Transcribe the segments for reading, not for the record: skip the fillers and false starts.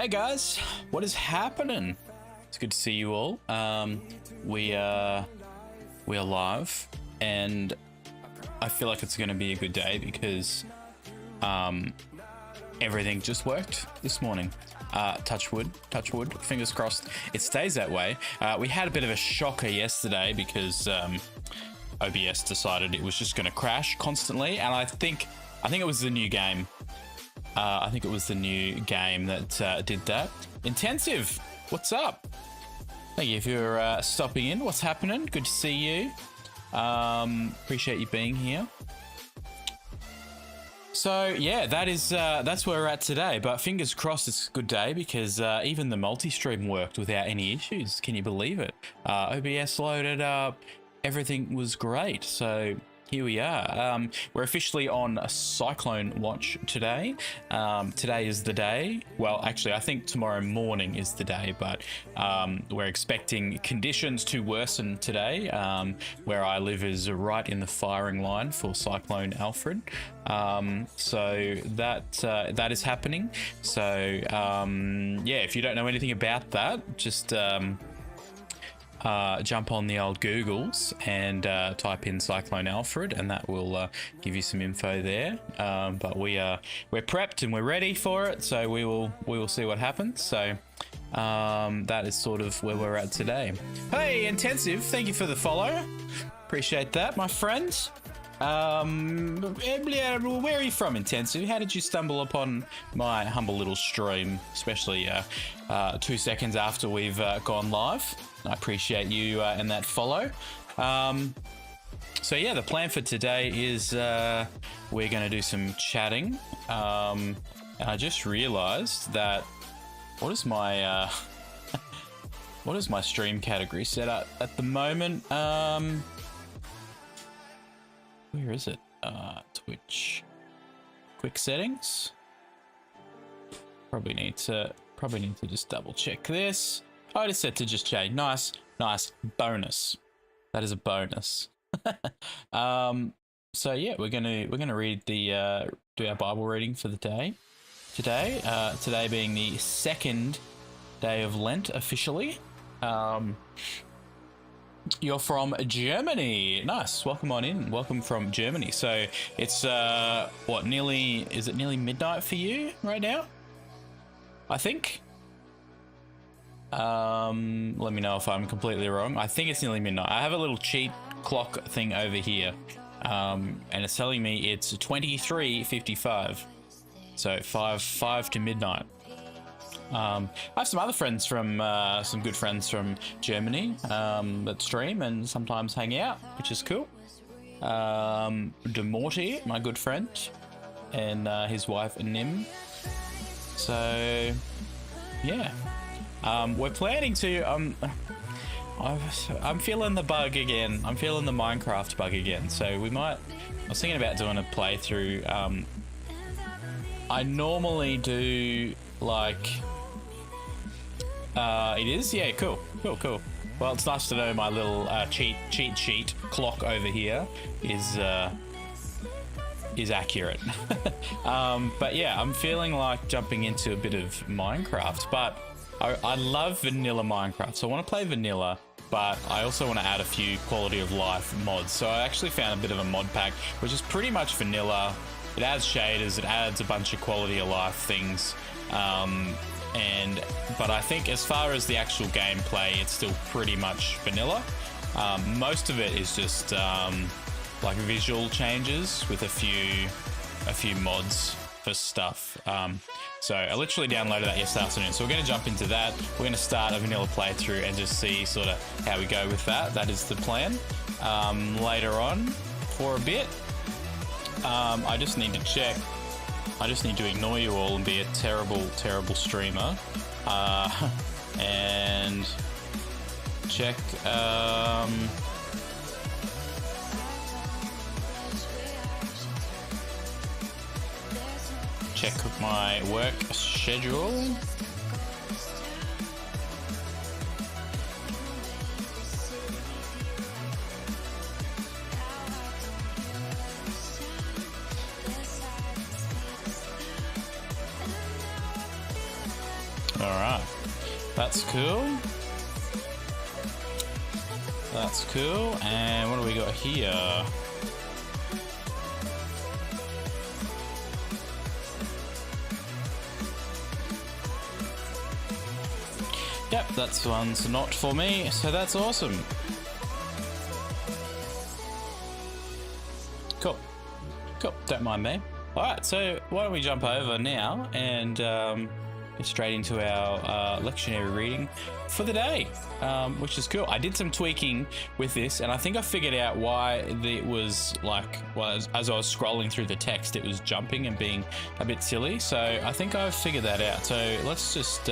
Hey guys, what is happening? It's good to see you all. We are live, and I feel like it's going to be a good day because everything just worked this morning. Touch wood, fingers crossed it stays that way. We had a bit of a shocker yesterday because OBS decided it was just going to crash constantly, and I think it was the new game. I think it was the new game that did that. Intensive, what's up? Thank you for stopping in. What's happening? Good to see you. Appreciate you being here. So yeah, that's where we're at today. But fingers crossed it's a good day because even the multi-stream worked without any issues. Can you believe it? OBS loaded up. Everything was great. So here we are. We're officially on a Cyclone watch today. Today is the day. Well, actually, I think tomorrow morning is the day, but we're expecting conditions to worsen today. Where I live is right in the firing line for Cyclone Alfred. So that is happening. So yeah, if you don't know anything about that, just jump on the old Googles and type in Cyclone Alfred, and that will give you some info there. But we're prepped and we're ready for it, so we will see what happens. So that is sort of where we're at today. Hey, Intensive, thank you for the follow. Appreciate that, my friend. Where are you from, Intensive? How did you stumble upon my humble little stream, especially 2 seconds after we've gone live? I appreciate you and that follow. So yeah, the plan for today is we're going to do some chatting. And I just realized that what is my stream category set up at the moment? Where is it? Twitch. Quick settings. Probably need to just double check this. Oh, it is set to just chat. Nice bonus. That is a bonus. So yeah, we're gonna read do our Bible reading for the day today. Today being the second day of Lent officially. You're from Germany. Nice. Welcome on in. Welcome from Germany. So it's what, is it nearly midnight for you right now? I think. Let me know if I'm completely wrong. I think it's nearly midnight. I have a little cheat clock thing over here, and it's telling me it's 23:55. So 5 to midnight. I have some other friends from some good friends from Germany that stream and sometimes hang out, which is cool. De Morty, my good friend, and his wife Nim. So yeah. We're planning to, I'm feeling the bug again. I'm feeling the Minecraft bug again. So I was thinking about doing a playthrough. I normally do like, it is? Yeah, cool. Well, it's nice to know my little cheat sheet clock over here is accurate. But yeah, I'm feeling like jumping into a bit of Minecraft, but I love vanilla Minecraft, so I want to play vanilla, but I also want to add a few quality of life mods. So I actually found a bit of a mod pack, which is pretty much vanilla. It adds shaders, it adds a bunch of quality of life things, but I think as far as the actual gameplay, it's still pretty much vanilla. Most of it is just like visual changes with a few mods for stuff. So I literally downloaded that yesterday afternoon. So we're going to jump into that. We're going to start a vanilla playthrough and just see sort of how we go with that. That is the plan. Later on, for a bit, I just need to check. I just need to ignore you all and be a terrible streamer. And check. Check my work schedule. All right, that's cool. That's cool. And what do we got here? Yep, that's one's not for me, so that's awesome. Cool. Cool, don't mind me. Alright, so why don't we jump over now and get straight into our lectionary reading for the day, which is cool. I did some tweaking with this, and I think I figured out why it was like, well, as I was scrolling through the text, it was jumping and being a bit silly. So I think I've figured that out. So let's just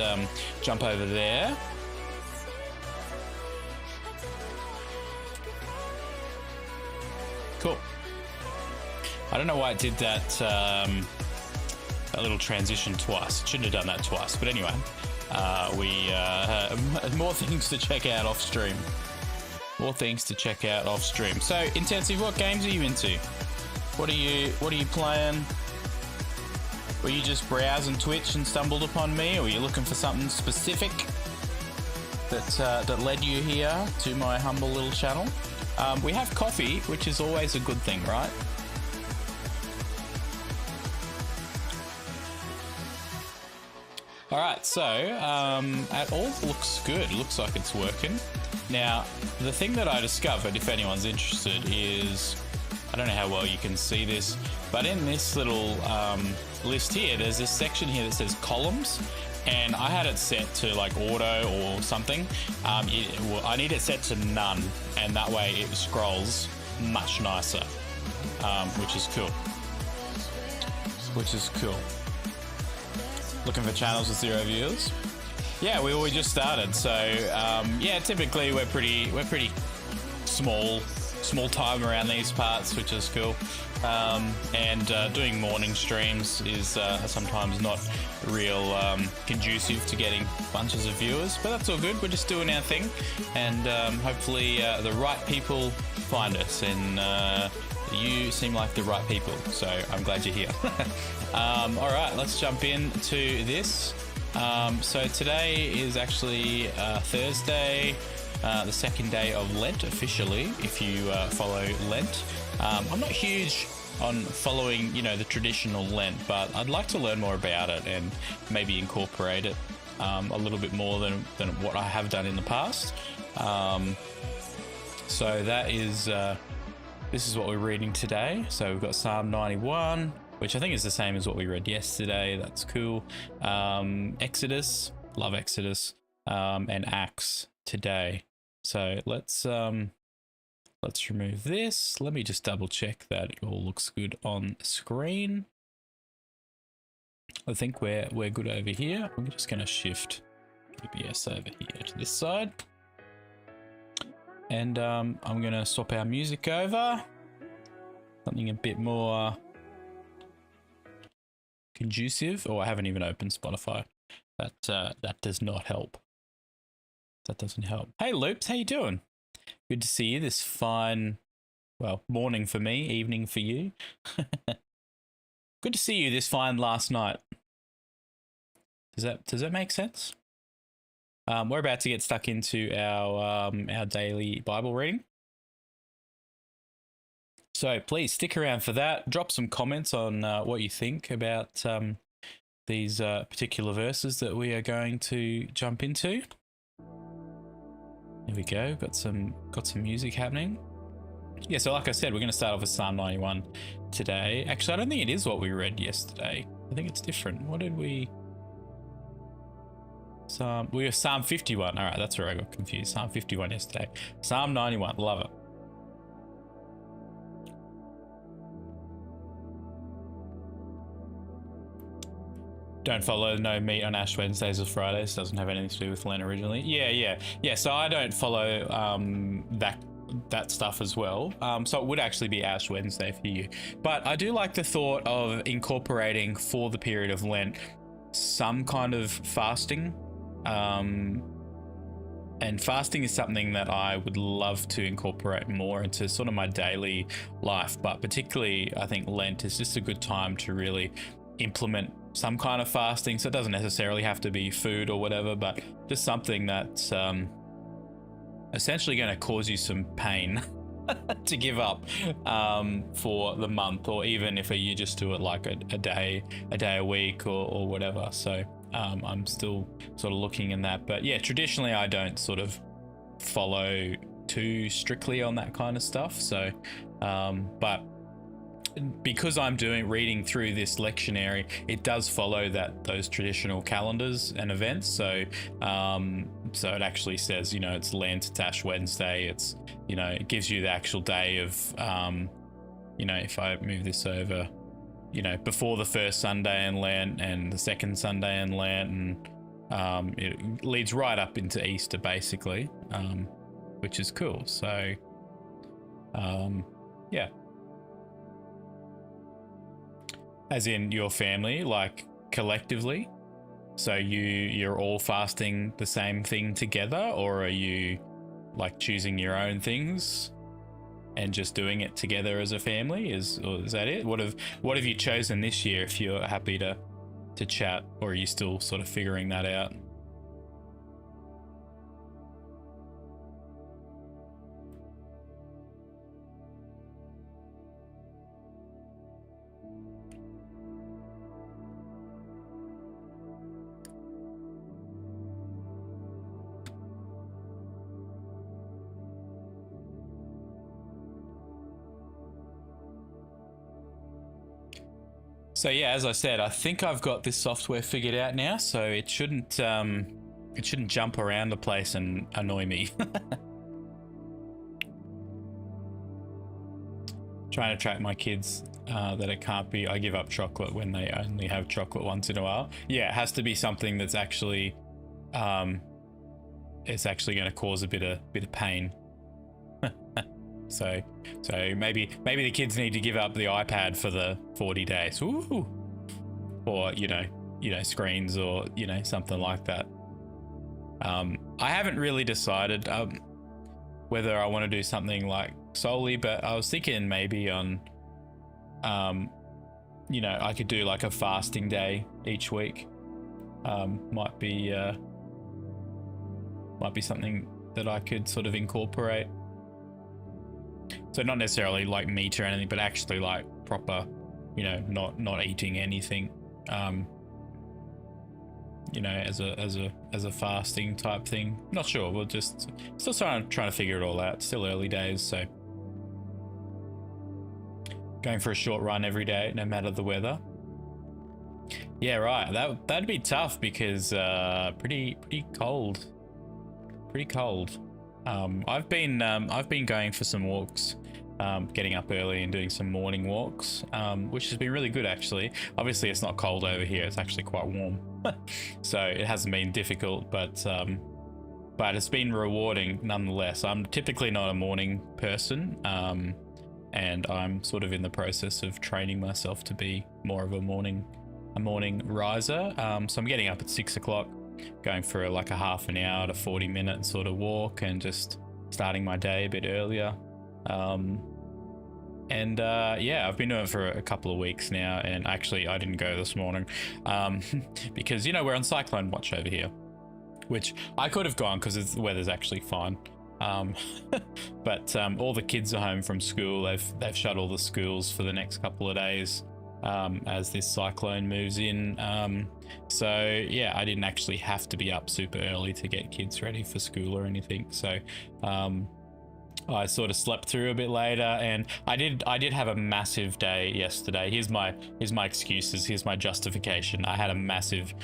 jump over there. Cool. I don't know why it did that a little transition twice. It shouldn't have done that twice, but anyway, we more things to check out off stream. More things to check out off stream. So, Intensive, what games are you into? What are you playing? Were you just browsing Twitch and stumbled upon me, or were you looking for something specific that led you here to my humble little channel? We have coffee, which is always a good thing, right? All right, so it all looks good. Looks like it's working. Now, the thing that I discovered, if anyone's interested, is, I don't know how well you can see this, but in this little list here, there's this section here that says columns, and I had it set to like auto or something. I need it set to none, and that way it scrolls much nicer, which is cool. Which is cool. Looking for channels with 0 viewers? Yeah, we just started, so yeah, typically we're pretty small time around these parts, which is cool. And doing morning streams is sometimes not real conducive to getting bunches of viewers, but that's all good. We're just doing our thing, and hopefully the right people find us, and you seem like the right people, so I'm glad you're here. All right, let's jump into this. So today is actually Thursday, the second day of Lent officially, if you follow Lent. I'm not huge on following, the traditional Lent, but I'd like to learn more about it and maybe incorporate it a little bit more than what I have done in the past. So that is, this is what we're reading today. So we've got Psalm 91, which I think is the same as what we read yesterday. That's cool. Exodus, love Exodus, and Acts today. So let's remove this. Let me just double check that it all looks good on screen. I think we're good over here. I'm just going to shift ABS over here to this side. And I'm going to swap our music over. Something a bit more conducive. Oh, I haven't even opened Spotify. That does not help. That doesn't help. Hey Loops, how you doing? Good to see you this fine, well, morning for me, evening for you. Good to see you this fine last night. Does that make sense? We're about to get stuck into our daily Bible reading. So please stick around for that. Drop some comments on what you think about these particular verses that we are going to jump into. There we go. Got some music happening. Yeah, so like I said, we're going to start off with Psalm 91 today. Actually, I don't think it is what we read yesterday. I think it's different. What did we... we were Psalm 51. All right, that's where I got confused. Psalm 51 yesterday. Psalm 91. Love it. Don't follow No Meat on Ash Wednesdays or Fridays. Doesn't have anything to do with Lent originally. Yeah. So I don't follow that stuff as well. So it would actually be Ash Wednesday for you. But I do like the thought of incorporating for the period of Lent some kind of fasting. And fasting is something that I would love to incorporate more into sort of my daily life. But particularly, I think Lent is just a good time to really implement some kind of fasting. So it doesn't necessarily have to be food or whatever, but just something that's essentially going to cause you some pain to give up for the month, or even if you just do it like a day a week or whatever. So I'm still sort of looking in that, but yeah, traditionally I don't sort of follow too strictly on that kind of stuff. So but because I'm reading through this lectionary, it does follow those traditional calendars and events. So so it actually says, it's Lent, it's Ash Wednesday, it's, it gives you the actual day of if I move this over, before the first Sunday in Lent and the second Sunday in Lent, and it leads right up into Easter basically, which is cool. So yeah. As in your family, like collectively? So you're all fasting the same thing together, or are you like choosing your own things and just doing it together as a family? Is that it? What have you chosen this year, if you're happy to chat, or are you still sort of figuring that out? So yeah, as I said, I think I've got this software figured out now, so it shouldn't jump around the place and annoy me. Trying to track my kids that it can't be I give up chocolate when they only have chocolate once in a while. Yeah, it has to be something that's actually it's actually going to cause a bit of pain. So maybe the kids need to give up the iPad for the 40 days. Ooh. Or screens, or something like that. I haven't really decided whether I want to do something like solely, but I was thinking maybe on I could do like a fasting day each week. Might be something that I could sort of incorporate. So not necessarily like meat or anything, but actually like proper, not eating anything, as a fasting type thing. Not sure. We'll just still trying to figure it all out. Still early days, so going for a short run every day, no matter the weather. Yeah, right. That'd be tough because pretty cold. Pretty cold. I've been going for some walks, getting up early and doing some morning walks, which has been really good actually. Obviously it's not cold over here, it's actually quite warm. So it hasn't been difficult, but it's been rewarding nonetheless. I'm typically not a morning person, and I'm sort of in the process of training myself to be more of a morning riser. So I'm getting up at 6 o'clock, going for like a half an hour to 40-minute sort of walk, and just starting my day a bit earlier. Yeah, I've been doing it for a couple of weeks now, and actually I didn't go this morning because we're on Cyclone watch over here, which I could have gone because the weather's actually fine. But all the kids are home from school. They've shut all the schools for the next couple of days as this cyclone moves in. So yeah, I didn't actually have to be up super early to get kids ready for school or anything. So I sort of slept through a bit later, and I did have a massive day yesterday. Here's my excuses. Here's my justification. I had a massive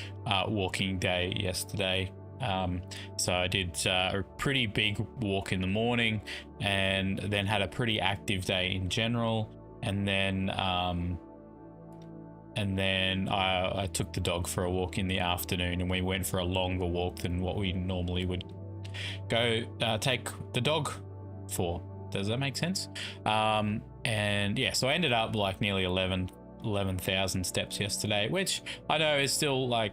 walking day yesterday. So I did a pretty big walk in the morning, and then had a pretty active day in general, and then I took the dog for a walk in the afternoon, and we went for a longer walk than what we normally would go take the dog for. Does that make sense? And yeah, so I ended up like nearly 11,000 steps yesterday, which I know is still like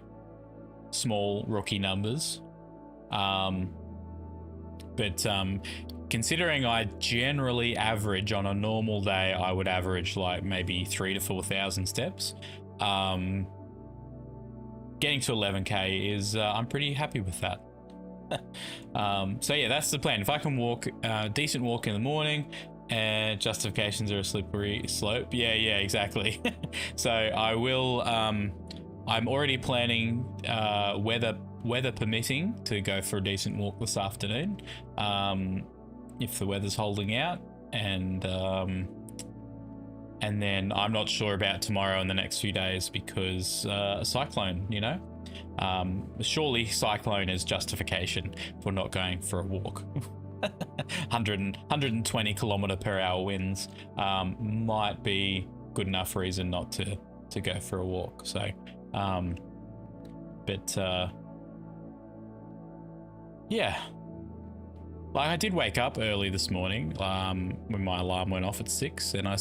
small rookie numbers, but considering I generally average on a normal day, I would average like maybe 3,000 to 4,000 steps. getting to 11k is I'm pretty happy with that. So yeah, that's the plan. If I can walk decent walk in the morning, and justifications are a slippery slope. Yeah, exactly. So I will I'm already planning weather permitting to go for a decent walk this afternoon, if the weather's holding out, and then I'm not sure about tomorrow and the next few days because a cyclone, you know. Surely Cyclone is justification for not going for a walk. 120 kilometer per hour winds might be good enough reason not to go for a walk. So yeah, like I did wake up early this morning when my alarm went off at 6, and I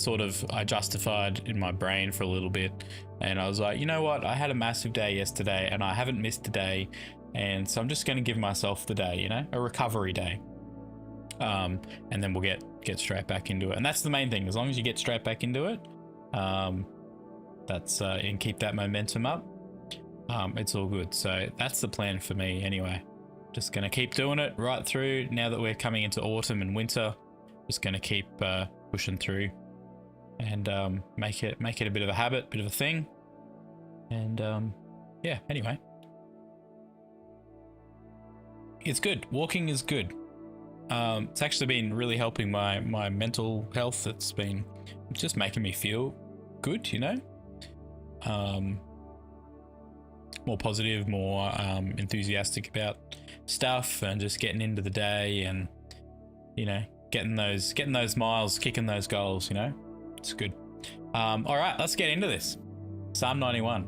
justified in my brain for a little bit, and I was like, you know what, I had a massive day yesterday and I haven't missed a day, and so I'm just going to give myself the day, you know, a recovery day, and then we'll get straight back into it. And that's the main thing, as long as you get straight back into it, that's and keep that momentum up, it's all good. So that's the plan for me anyway. Just going to keep doing it right through now that we're coming into autumn and winter. Just going to keep pushing through and make it a bit of a habit, bit of a thing. And yeah, anyway, it's good. Walking is good. It's actually been really helping my mental health. It's been just making me feel good, you know. More positive, more enthusiastic about stuff, and just getting into the day, and you know, getting those miles, kicking those goals, you know. It's good. All right, let's get into this. Psalm 91.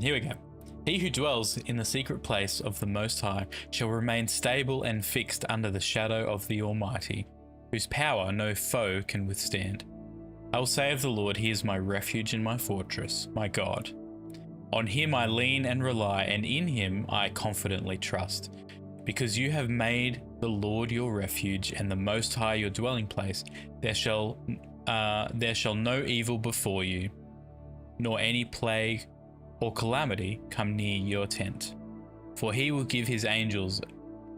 Here we go. He who dwells in the secret place of the Most High shall remain stable and fixed under the shadow of the Almighty, whose power no foe can withstand. I will say of the Lord, he is my refuge and my fortress, my God. On him I lean and rely, and in him I confidently trust. Because you have made the Lord your refuge and the Most High your dwelling place, there shall no evil befall you, nor any plague or calamity come near your tent. For he will give his angels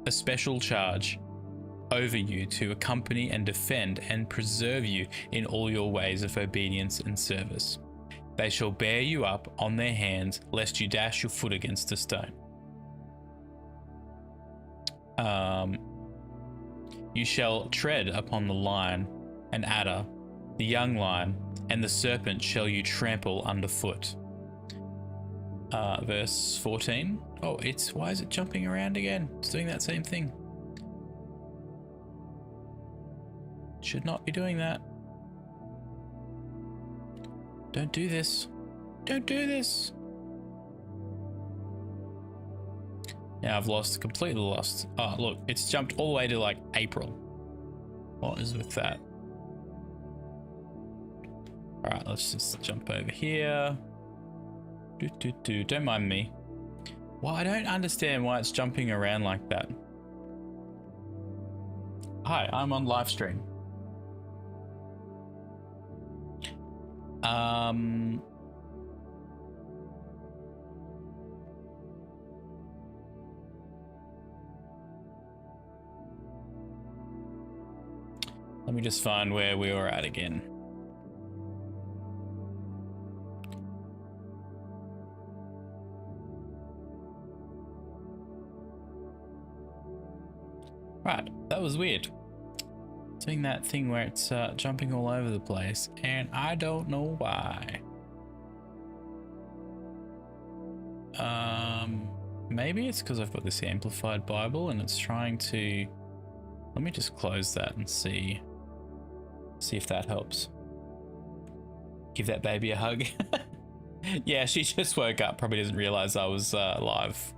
a special charge over you to accompany and defend and preserve you in all your ways of obedience and service. They shall bear you up on their hands, lest you dash your foot against a stone. You shall tread upon the lion and adder, the young lion, and the serpent shall you trample underfoot. Verse 14. Oh, why is it jumping around again? It's doing that same thing. Should not be doing that. Don't do this. Don't do this. Now I've completely lost. Oh, look, it's jumped all the way to like April. What is with that? All right, let's just jump over here. Don't mind me. Well, I don't understand why it's jumping around like that. Hi, I'm on live stream. Let me just find where we were at again. Right, that was weird. Doing that thing where it's jumping all over the place, and I don't know why. Maybe it's because I've got this amplified Bible and it's trying to. Let me just close that and see if that helps. Give that baby a hug. Yeah, she just woke up. Probably doesn't realize I was live.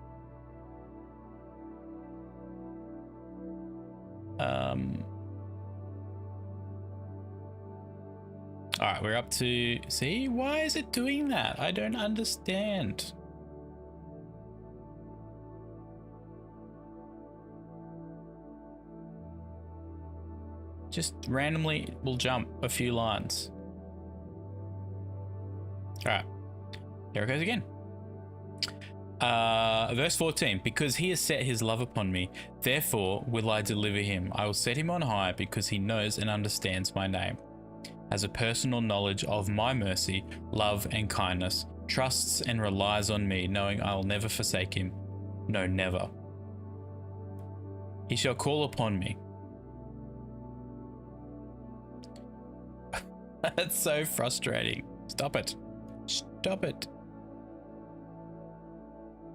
All right, we're up to. See, why is it doing that? I don't understand. Just randomly will jump a few lines. All right, here it goes again. Verse 14, because he has set his love upon me, therefore will I deliver him. I will set him on high because he knows and understands my name. Has a personal knowledge of my mercy, love, and kindness, trusts and relies on me, knowing I will never forsake him. No, never. He shall call upon me. That's so frustrating. Stop it. Stop it.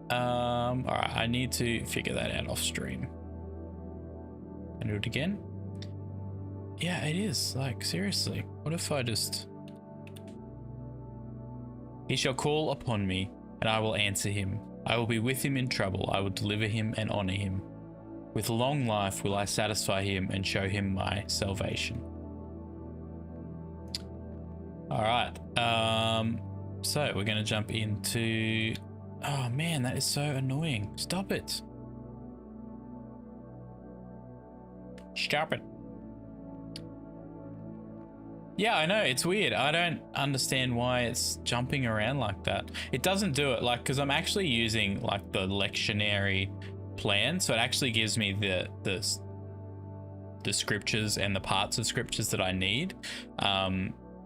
All right, I need to figure that out off stream. And do it again. Yeah, it is. Like, seriously. What if I just... He shall call upon me, and I will answer him. I will be with him in trouble. I will deliver him and honor him. With long life will I satisfy him and show him my salvation. All right. So we're going to jump into... Oh man, that is so annoying. Stop it. Stop it. Yeah, I know, it's weird. I don't understand why it's jumping around like that. It doesn't do it, like, because I'm actually using like the lectionary plan, so it actually gives me the scriptures and the parts of scriptures that I need.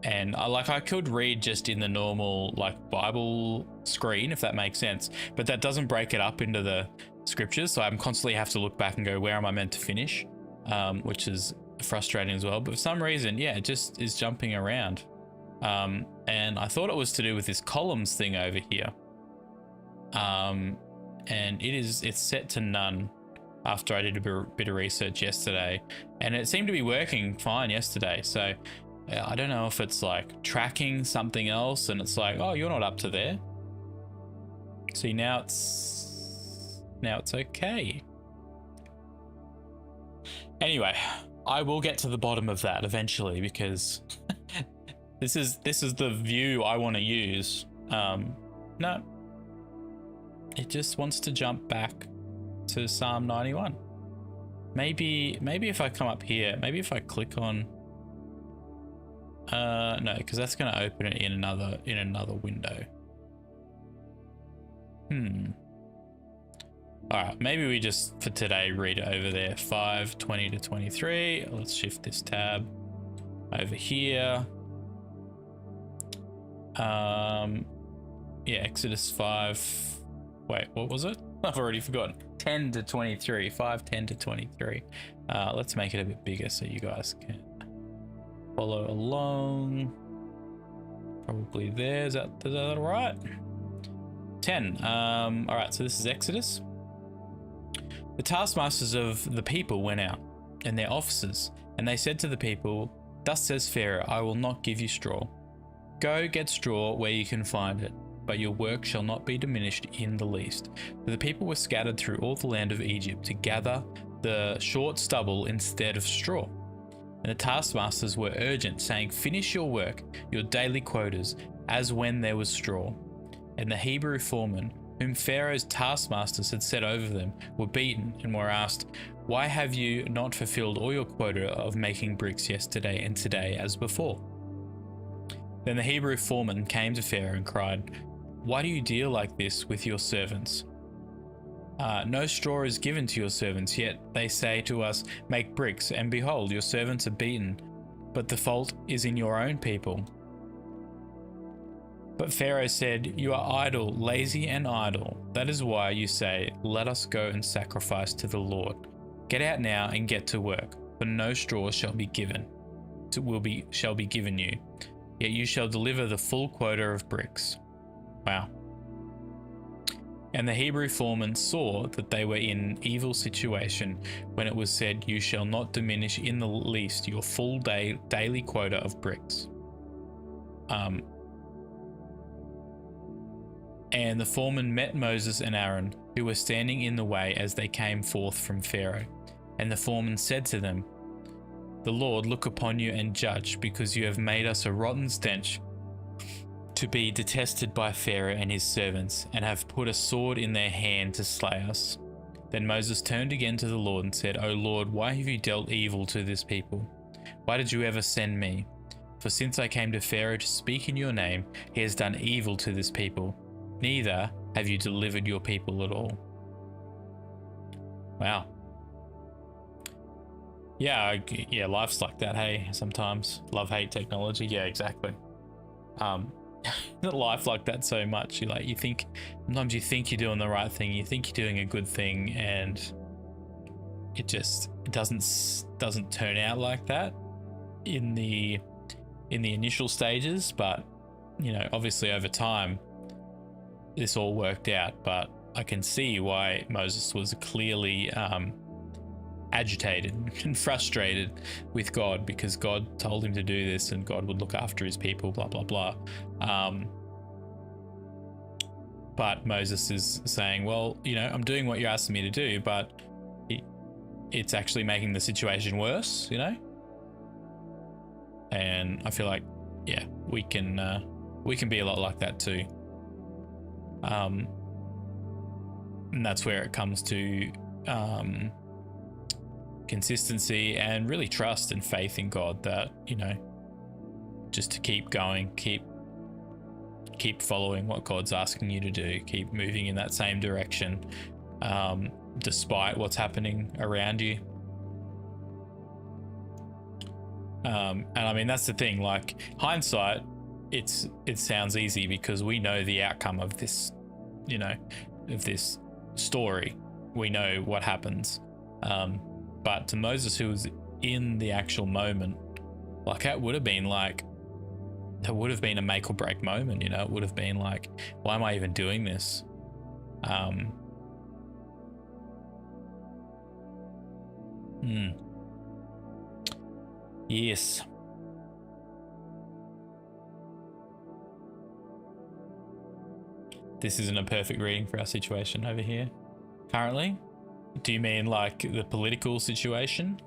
And I could read just in the normal like Bible screen, if that makes sense, but that doesn't break it up into the scriptures. So I'm constantly have to look back and go, where am I meant to finish? Which is frustrating as well. But for some reason, yeah, it just is jumping around. And I thought it was to do with this columns thing over here. And it's set to none after I did a bit of research yesterday, and it seemed to be working fine yesterday. So I don't know if it's like tracking something else and it's like, oh, you're not up to there. See, now it's okay. Anyway, I will get to the bottom of that eventually, because this is the view I want to use. No, it just wants to jump back to Psalm 91. Maybe if I come up here, maybe if I click on no, because that's going to open it in another window. All right, maybe we just for today read it over there. 5:20 to 23. Let's shift this tab over here. Yeah, Exodus 5. Wait, what was it? I've already forgotten. 10 to 23. 5:10 to 23. Let's make it a bit bigger so you guys can follow along. Probably there. Is that all right? 10. All right, so this is Exodus. The taskmasters of the people went out, and their officers, and they said to the people, "Thus says Pharaoh, I will not give you straw. Go get straw where you can find it, but your work shall not be diminished in the least." For the people were scattered through all the land of Egypt to gather the short stubble instead of straw. And the taskmasters were urgent, saying, "Finish your work, your daily quotas, as when there was straw." And the Hebrew foremen, whom Pharaoh's taskmasters had set over them, were beaten and were asked, "Why have you not fulfilled all your quota of making bricks yesterday and today as before?" Then the Hebrew foreman came to Pharaoh and cried, "Why do you deal like this with your servants? No straw is given to your servants, yet they say to us, 'Make bricks,' and behold, your servants are beaten, but the fault is in your own people." But Pharaoh said, "You are idle, lazy and idle. That is why you say, 'Let us go and sacrifice to the Lord.' Get out now and get to work, for no straw shall be given you. Yet you shall deliver the full quota of bricks." Wow. And the Hebrew foreman saw that they were in evil situation when it was said, "You shall not diminish in the least your full daily quota of bricks." And the foreman met Moses and Aaron, who were standing in the way as they came forth from Pharaoh. And the foreman said to them, "The Lord look upon you and judge, because you have made us a rotten stench to be detested by Pharaoh and his servants, and have put a sword in their hand to slay us." Then Moses turned again to the Lord and said, "O Lord, why have you dealt evil to this people? Why did you ever send me? For since I came to Pharaoh to speak in your name, he has done evil to this people. Neither have you delivered your people at all. Wow. Yeah, life's like that, hey, sometimes. Love-hate technology, yeah, exactly. Life like that so much. Sometimes you think you're doing the right thing, you think you're doing a good thing, and it doesn't turn out like that in the initial stages, but obviously over time this all worked out. But I can see why Moses was clearly agitated and frustrated with God, because God told him to do this and God would look after his people, blah blah blah. But Moses is saying, well, I'm doing what you're asking me to do, but it's actually making the situation worse, and I feel like, yeah, we can be a lot like that too. And that's where it comes to consistency and really trust and faith in God, that just to keep going, keep following what God's asking you to do, keep moving in that same direction, despite what's happening around you. And I mean, that's the thing, like, hindsight, it sounds easy because we know the outcome of this, of this story. We know what happens. But to Moses, who was in the actual moment, like, that would have been a make or break moment, it would have been like, why am I even doing this? Yes. This isn't a perfect reading for our situation over here currently. Do you mean like the political situation?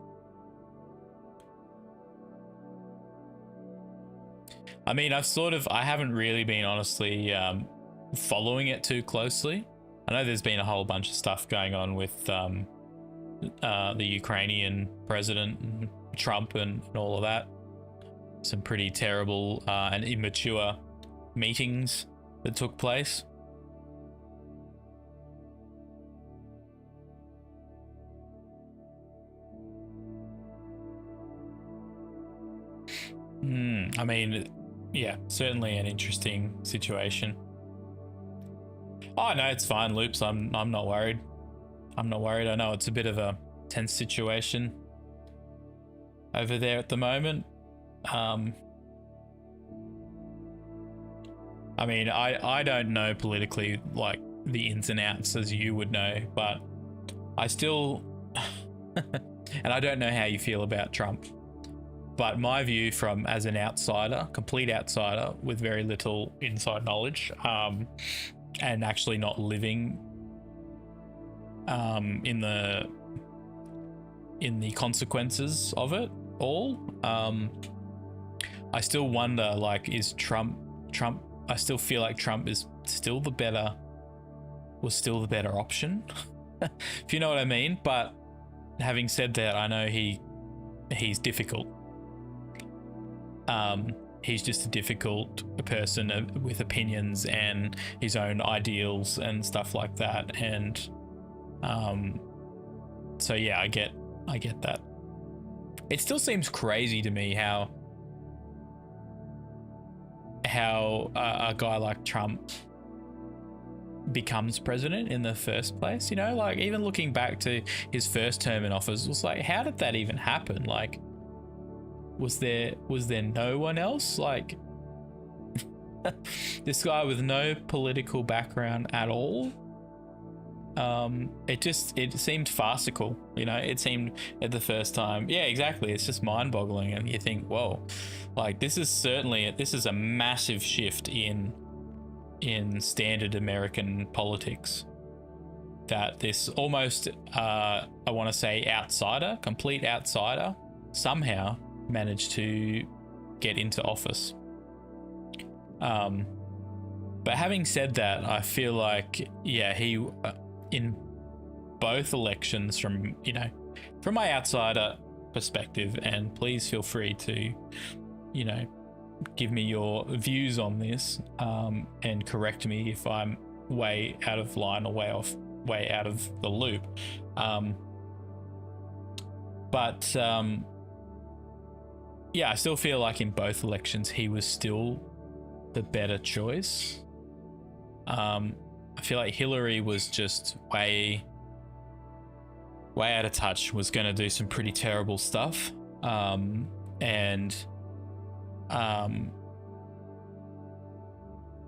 I mean, I haven't really been honestly following it too closely. I know there's been a whole bunch of stuff going on with the Ukrainian president and Trump and all of that. Some pretty terrible and immature meetings that took place. I mean, yeah, certainly an interesting situation. Oh no, it's fine, Loops. I'm not worried. I'm not worried. I know it's a bit of a tense situation over there at the moment. I mean, I don't know politically, like, the ins and outs as you would know, but I still and I don't know how you feel about Trump, but my view as an outsider, complete outsider with very little inside knowledge, and actually not living in the consequences of it all, I still wonder, like, is Trump I still feel like Trump was still the better option, if you know what I mean. But having said that, I know he's difficult. He's just a difficult person with opinions and his own ideals and stuff like that. And so yeah, I get that. It still seems crazy to me how a guy like Trump becomes president in the first place, like, even looking back to his first term in office, it was like, how did that even happen? Like, was there no one else? Like, this guy with no political background at all. It seemed farcical, it seemed at the first time. Yeah, exactly. It's just mind-boggling, and you think, whoa, like, this is a massive shift in standard American politics, that this almost I want to say complete outsider somehow managed to get into office. But having said that, I feel like, yeah, he in both elections, from my outsider perspective, and please feel free to give me your views on this, and correct me if I'm way out of line or way out of the loop. But yeah, I still feel like in both elections he was still the better choice. I feel like Hillary was just way out of touch, was going to do some pretty terrible stuff. And I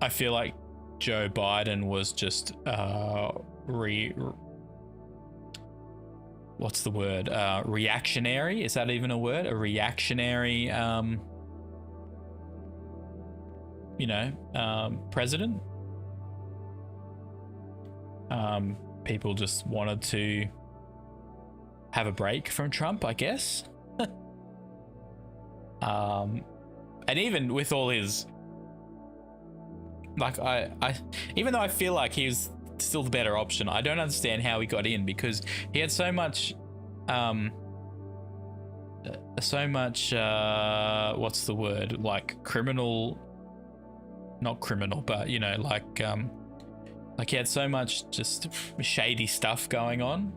feel like Joe Biden was just what's the word? Reactionary? Is that even a word? A reactionary, president. People just wanted to have a break from Trump, I guess. And even with all his, like, I even though I feel like he was still the better option, I don't understand how he got in, because he had so much what's the word, like not criminal, but he had so much just shady stuff going on.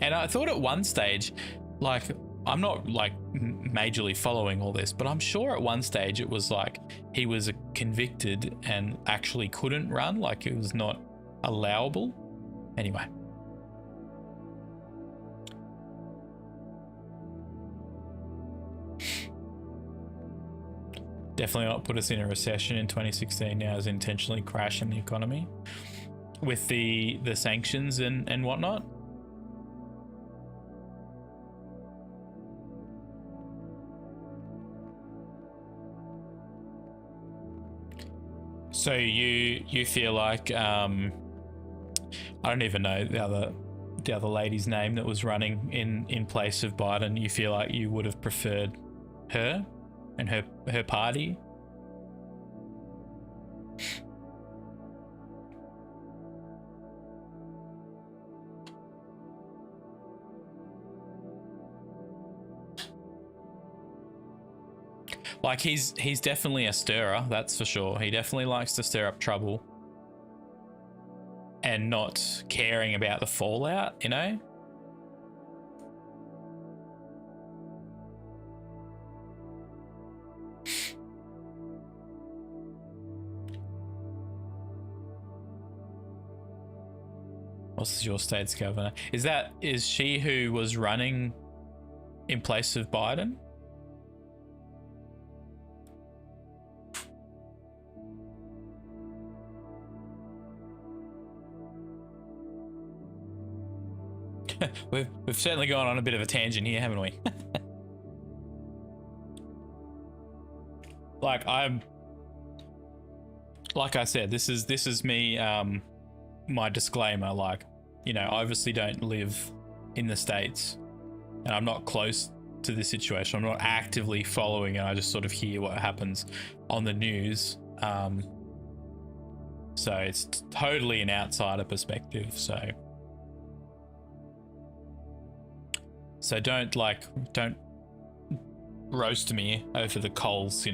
And I thought at one stage, like, I'm not like majorly following all this, but I'm sure at one stage it was like he was convicted and actually couldn't run, like it was not allowable. Anyway. Definitely not put us in a recession in 2016 now, is intentionally crashing the economy with the sanctions and whatnot. So you feel like I don't even know the other lady's name that was running in place of Biden. You feel like you would have preferred her and her party? Like, he's definitely a stirrer, that's for sure. He definitely likes to stir up trouble and not caring about the fallout, you know? What's your state's governor? Is she who was running in place of Biden? We've certainly gone on a bit of a tangent here, haven't we? Like I said, this is me, my disclaimer, like, I obviously don't live in the States and I'm not close to this situation. I'm not actively following it. I just sort of hear what happens on the news. So it's totally an outsider perspective. So don't roast me over the coals,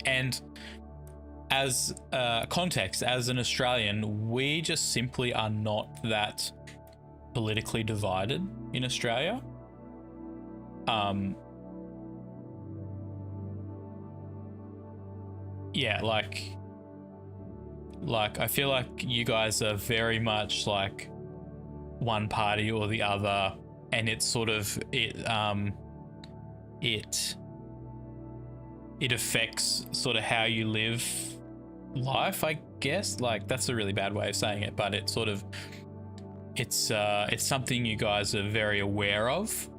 And as context, as an Australian, we just simply are not that politically divided in Australia. Yeah, like I feel like you guys are very much like one party or the other, and it's sort of it affects sort of how you live life, I guess. Like, that's a really bad way of saying it, but it's sort of it's something you guys are very aware of.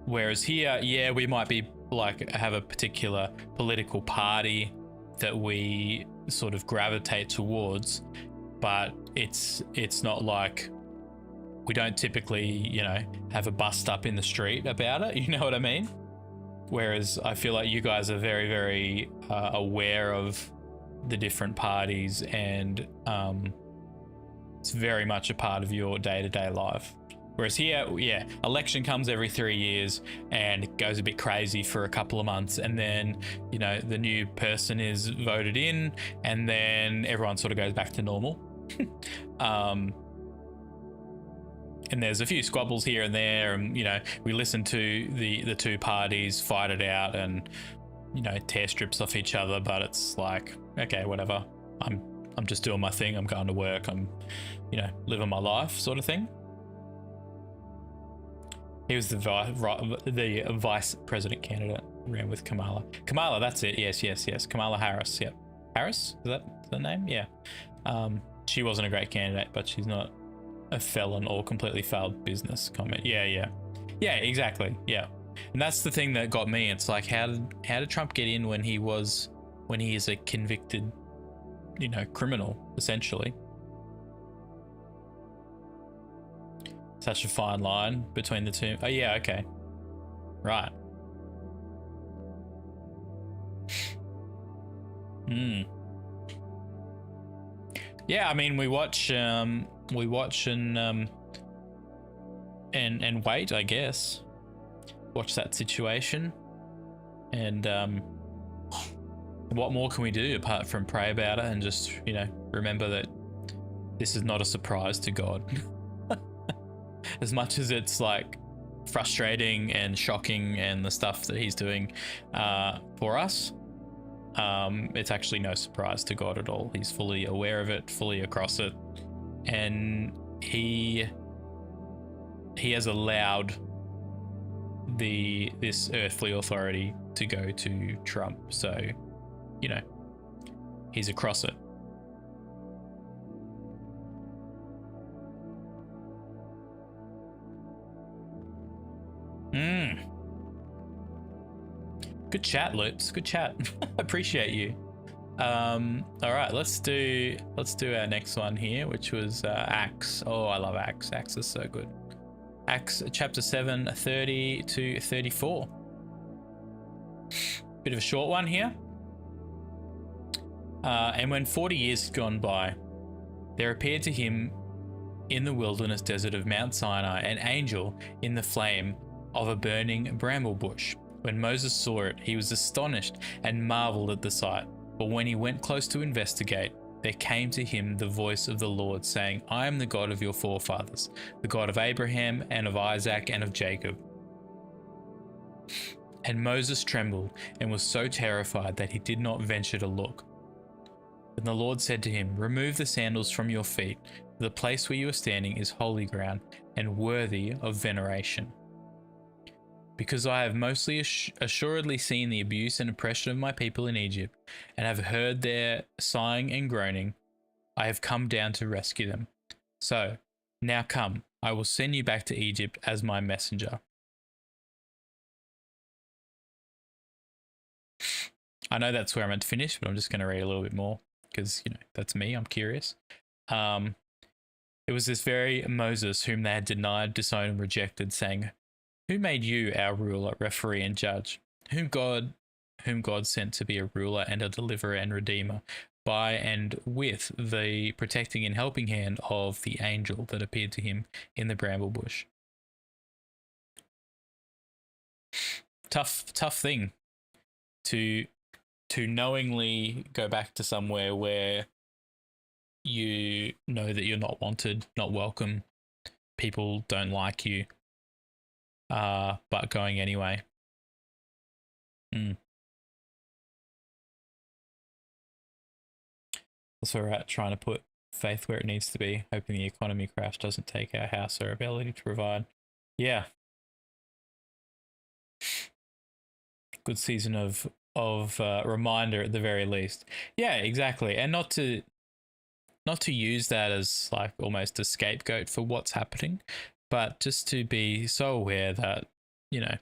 Whereas here, yeah, we might be like have a particular political party that we sort of gravitate towards, but it's not like we don't typically, have a bust up in the street about it. You know what I mean? Whereas I feel like you guys are very, very aware of the different parties, and it's very much a part of your day-to-day life. Whereas here, yeah, election comes every 3 years and it goes a bit crazy for a couple of months, and then, you know, the new person is voted in, and then everyone sort of goes back to normal. And there's a few squabbles here and there, and, you know, we listen to the two parties fight it out and, you know, tear strips off each other, but it's like, okay, whatever. I'm just doing my thing. I'm going to work. I'm, you know, living my life, sort of thing. He was the vice president candidate. Ran with Kamala. Kamala, that's it. Yes. Kamala Harris. Yep. Harris? Is that the name? Yeah. She wasn't a great candidate, but she's not a felon or completely failed business comment. Yeah, exactly. Yeah. And that's the thing that got me. It's like, how did Trump get in when he is a convicted, you know, criminal, essentially? Such a fine line between the two. Oh yeah, okay. Right. Yeah, I mean, we watch and wait, I guess. Watch that situation, and what more can we do apart from pray about it and just, you know, remember that this is not a surprise to God. As much as it's like frustrating and shocking and the stuff that he's doing for us, it's actually no surprise to God at all. He's fully aware of it, fully across it, and he has allowed this earthly authority to go to Trump. So, you know, he's across it. Good chat, Loops. Good chat. Appreciate you. All right, let's do our next one here, which was Acts. Oh, I love Acts. Acts is so good. Acts chapter 7, 30 to 34. Bit of a short one here. And when 40 years had gone by, there appeared to him in the wilderness desert of Mount Sinai an angel in the flame of a burning bramble bush. When Moses saw it, he was astonished and marveled at the sight. But when he went close to investigate, there came to him the voice of the Lord, saying, I am the God of your forefathers, the God of Abraham and of Isaac and of Jacob. And Moses trembled and was so terrified that he did not venture to look. Then the Lord said to him, remove the sandals from your feet, for the place where you are standing is holy ground and worthy of veneration. Because I have mostly assuredly seen the abuse and oppression of my people in Egypt, and have heard their sighing and groaning, I have come down to rescue them. So, now come, I will send you back to Egypt as my messenger. I know that's where I'm meant to finish, but I'm just going to read a little bit more, because, you know, that's me, I'm curious. It was this very Moses whom they had denied, disowned, and rejected, saying, who made you our ruler, referee, and judge? Whom God sent to be a ruler and a deliverer and redeemer, by and with the protecting and helping hand of the angel that appeared to him in the bramble bush. Tough thing to knowingly go back to somewhere where you know that you're not wanted, not welcome, people don't like you. But going anyway. Also, we're at trying to put faith where it needs to be, hoping the economy crash doesn't take our house or ability to provide. Yeah. Good season of reminder at the very least. Yeah, exactly. And not to use that as like almost a scapegoat for what's happening, but just to be so aware that, you know,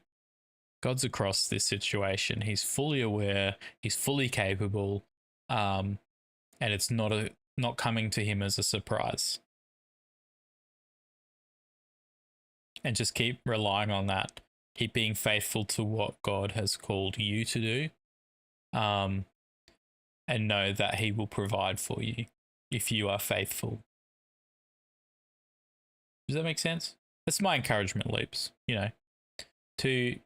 God's across this situation. He's fully aware. He's fully capable, and it's not coming to him as a surprise. And just keep relying on that. Keep being faithful to what God has called you to do. and know that he will provide for you if you are faithful. Does that make sense? That's my encouragement, Loops. To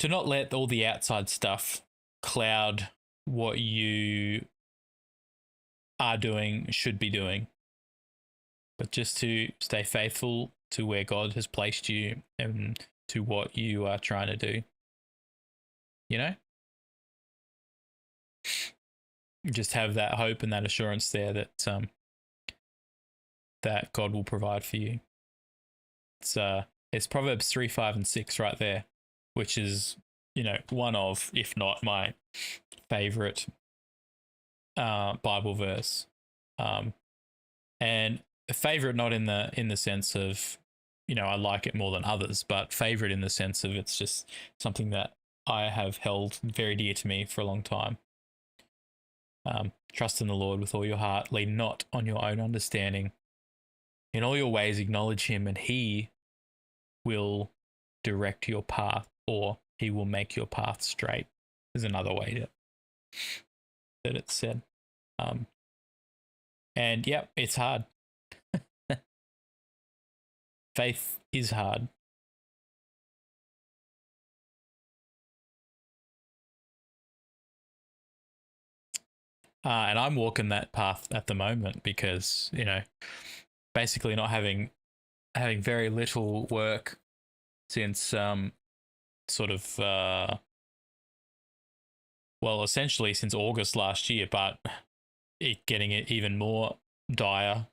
not let all the outside stuff cloud what you are doing, should be doing, but just to stay faithful to where God has placed you and to what you are trying to do. Just have that hope and that assurance there that that God will provide for you. It's Proverbs 3, 5, and 6 right there, which is one of, if not my favorite Bible verse, and a favorite not in the sense of I like it more than others, but favorite in the sense of it's just something that I have held very dear to me for a long time. Trust in the Lord with all your heart, lean not on your own understanding. In all your ways acknowledge him, and he will direct your path, or he will make your path straight, is another way that it's said. And yep, it's hard. Faith is hard. And I'm walking that path at the moment because, basically not having very little work since essentially since August last year, but getting it even more dire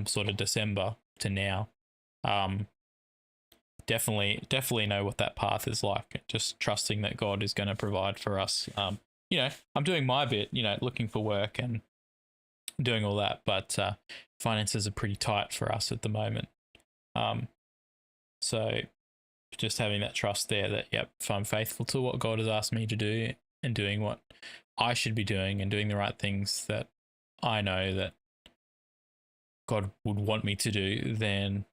sort of December to now. Definitely know what that path is like. Just trusting that God is going to provide for us. I'm doing my bit, looking for work and doing all that, but finances are pretty tight for us at the moment. So just having that trust there that, yep, if I'm faithful to what God has asked me to do and doing what I should be doing and doing the right things that I know that God would want me to do, then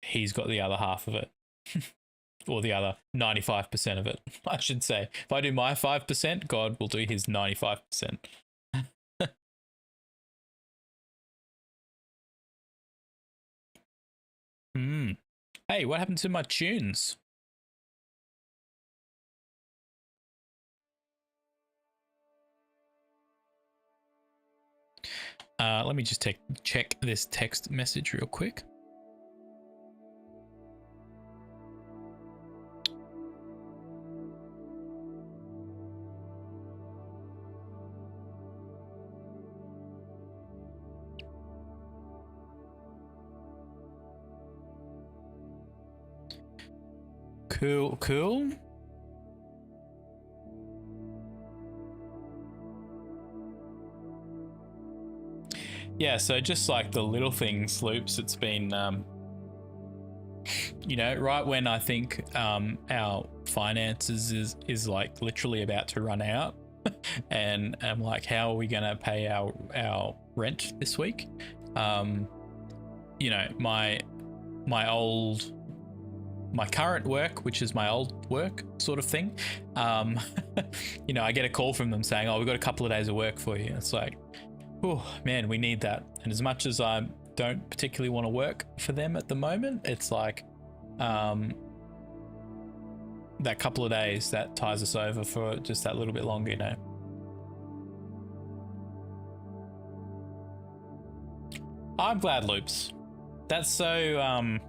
he's got the other half of it. Or the other 95% of it, I should say. If I do my 5%, God will do his 95%. Hey, what happened to my tunes? Let me just check this text message real quick. Cool. Yeah, so just like the little things, Loops, it's been, right when I think our finances is like literally about to run out, and I'm like, how are we going to pay our rent this week? My current work, which is my old work sort of thing, I get a call from them saying, oh, we've got a couple of days of work for you. It's like, oh man, we need that. And as much as I don't particularly want to work for them at the moment, it's like that couple of days that ties us over for just that little bit longer, I'm glad, Loops. That's so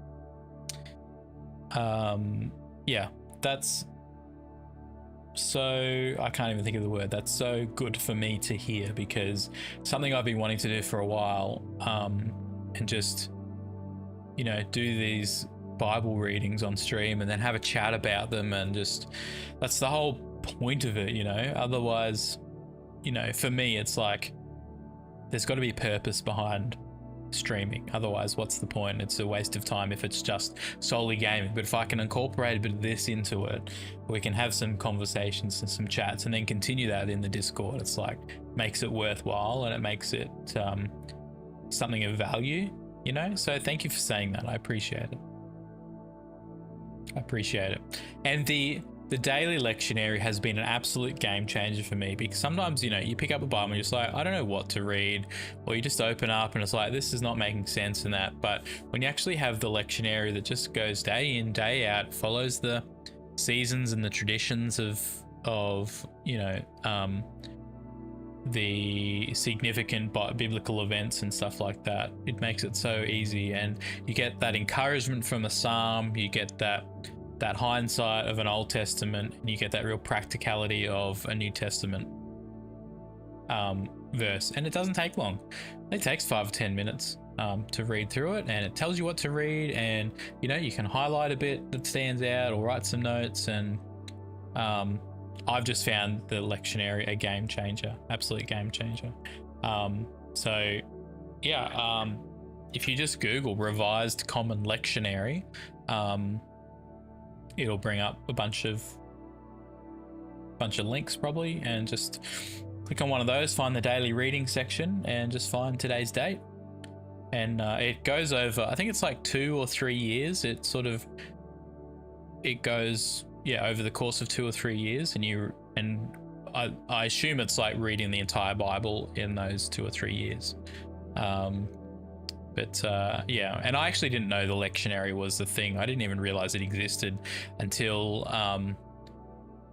yeah, that's so, I can't even think of the word. That's so good for me to hear, because something I've been wanting to do for a while, and just, do these Bible readings on stream and then have a chat about them, and just, that's the whole point of it, Otherwise, for me, it's like, there's got to be purpose behind streaming. Otherwise, what's the point? It's a waste of time if it's just solely gaming. But if I can incorporate a bit of this into it, we can have some conversations and some chats and then continue that in the Discord. It's like, makes it worthwhile, and it makes it something of value, So thank you for saying that. I appreciate it. And the the daily lectionary has been an absolute game changer for me, because sometimes, you know, you pick up a Bible and you're just like, I don't know what to read, or you just open up and it's like, this is not making sense in that. But when you actually have the lectionary that just goes day in, day out, follows the seasons and the traditions of you know, the significant biblical events and stuff like that, it makes it so easy, and you get that encouragement from a psalm, you get that hindsight of an Old Testament, and you get that real practicality of a New Testament verse. And it doesn't take long. It takes 5 or 10 minutes to read through it, and it tells you what to read, and you know, you can highlight a bit that stands out or write some notes. And I've just found the lectionary a game changer, absolute game changer. So yeah, if you just Google Revised Common Lectionary, it'll bring up a bunch of links probably, and just click on one of those, find the daily reading section, and just find today's date. And it goes over, I think it's like 2 or 3 years. It goes, yeah, over the course of 2 or 3 years, and I assume it's like reading the entire Bible in those 2 or 3 years. But yeah, and I actually didn't know the lectionary was the thing. I didn't even realize it existed until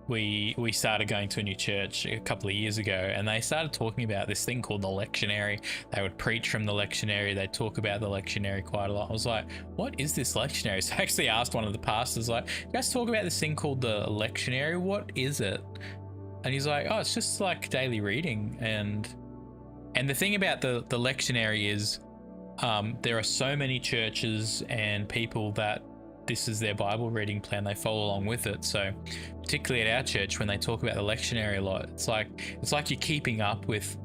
we started going to a new church a couple of years ago, and they started talking about this thing called the lectionary. They would preach from the lectionary. They'd talk about the lectionary quite a lot. I was like, what is this lectionary? So I actually asked one of the pastors, like, you guys talk about this thing called the lectionary, what is it? And he's like, oh, it's just like daily reading. And the thing about the lectionary is there are so many churches and people that this is their Bible reading plan. They follow along with it. So particularly at our church, when they talk about the lectionary a lot, it's like you're keeping up with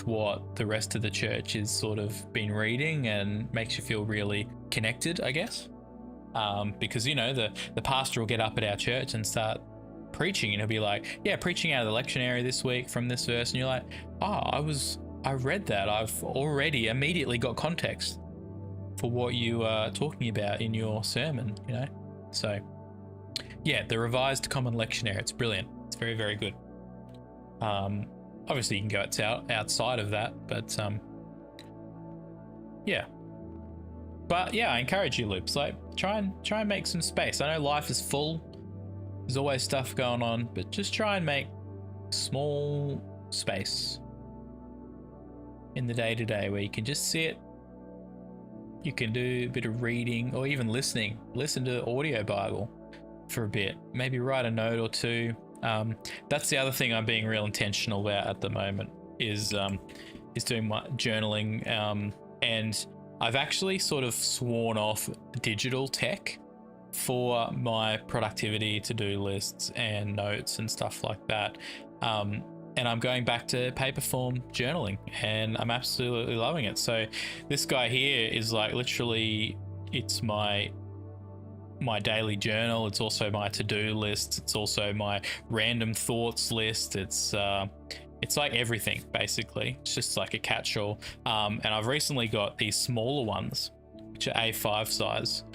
what the rest of the church is sort of been reading, and makes you feel really connected, I guess. Because, you know, the pastor will get up at our church and start preaching, and he'll be like, yeah, preaching out of the lectionary this week from this verse. And you're like, oh, I read that. I've already immediately got context for what you are talking about in your sermon, you know? So yeah, the Revised Common Lectionary, it's brilliant. It's very, very good. Obviously you can go outside of that, but yeah. But yeah, I encourage you, Loops, like try and make some space. I know life is full. There's always stuff going on, but just try and make small space in the day-to-day where you can just sit. You can do a bit of reading, or even listening. Listen to audio Bible for a bit. Maybe write a note or two. That's the other thing I'm being real intentional about at the moment, is doing my journaling. And I've actually sort of sworn off digital tech for my productivity to-do lists and notes and stuff like that. And I'm going back to paper form journaling, and I'm absolutely loving it. So this guy here is like, literally, it's my daily journal. It's also my to-do list. It's also my random thoughts list. It's like everything, basically. It's just like a catch-all. And I've recently got these smaller ones, which are A5 size,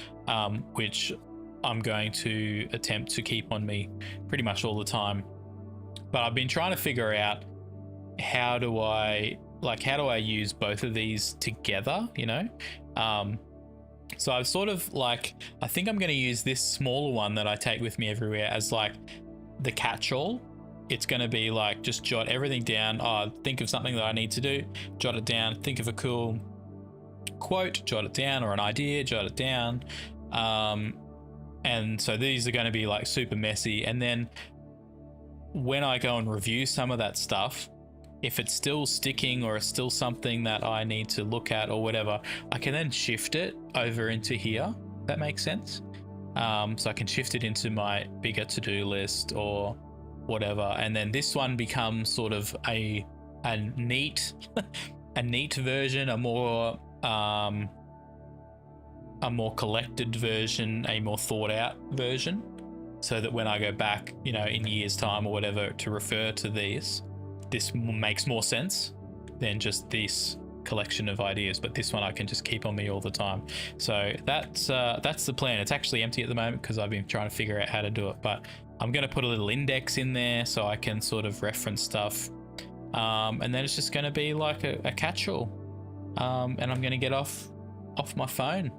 which I'm going to attempt to keep on me pretty much all the time. But I've been trying to figure out how do I use both of these together, you know? So I've sort of like, I think I'm going to use this smaller one that I take with me everywhere as like the catch-all. It's going to be like, just jot everything down. Think of something that I need to do, jot it down. Think of a cool quote, jot it down, or an idea, jot it down. And so these are going to be like super messy. And then when I go and review some of that stuff, if it's still sticking or it's still something that I need to look at or whatever, I can then shift it over into here. That makes sense. So I can shift it into my bigger to-do list or whatever. And then this one becomes sort of a neat, a neat version, a more collected version, a more thought out version. So that when I go back, you know, in years' time or whatever to refer to this makes more sense than just this collection of ideas. But this one I can just keep on me all the time. So that's the plan. It's actually empty at the moment because I've been trying to figure out how to do it. But I'm going to put a little index in there so I can sort of reference stuff. And then it's just going to be like a catch-all. And I'm going to get off my phone,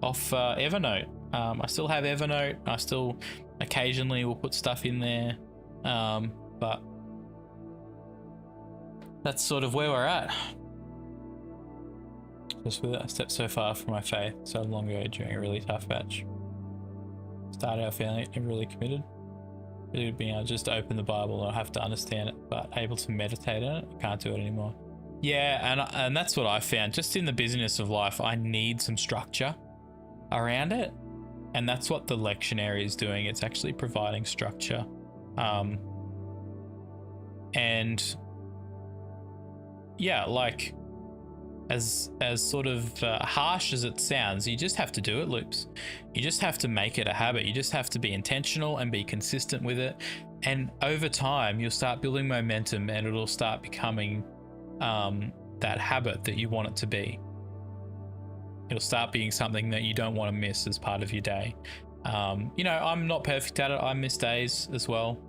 off Evernote. I still have Evernote. I still occasionally will put stuff in there. But that's sort of where we're at. Just with a step so far from my faith so long ago during a really tough patch. Started out feeling it, never really committed. Really being able to just open the Bible and I have to understand it, but able to meditate on it, I can't do it anymore. Yeah, and that's what I found. Just in the busyness of life, I need some structure around it. And that's what the lectionary is doing. It's actually providing structure. And yeah, like as sort of harsh as it sounds, you just have to do it, Loops. You just have to make it a habit. You just have to be intentional and be consistent with it. And over time, you'll start building momentum and it'll start becoming that habit that you want it to be. It'll start being something that you don't want to miss as part of your day. You know, I'm not perfect at it. I miss days as well.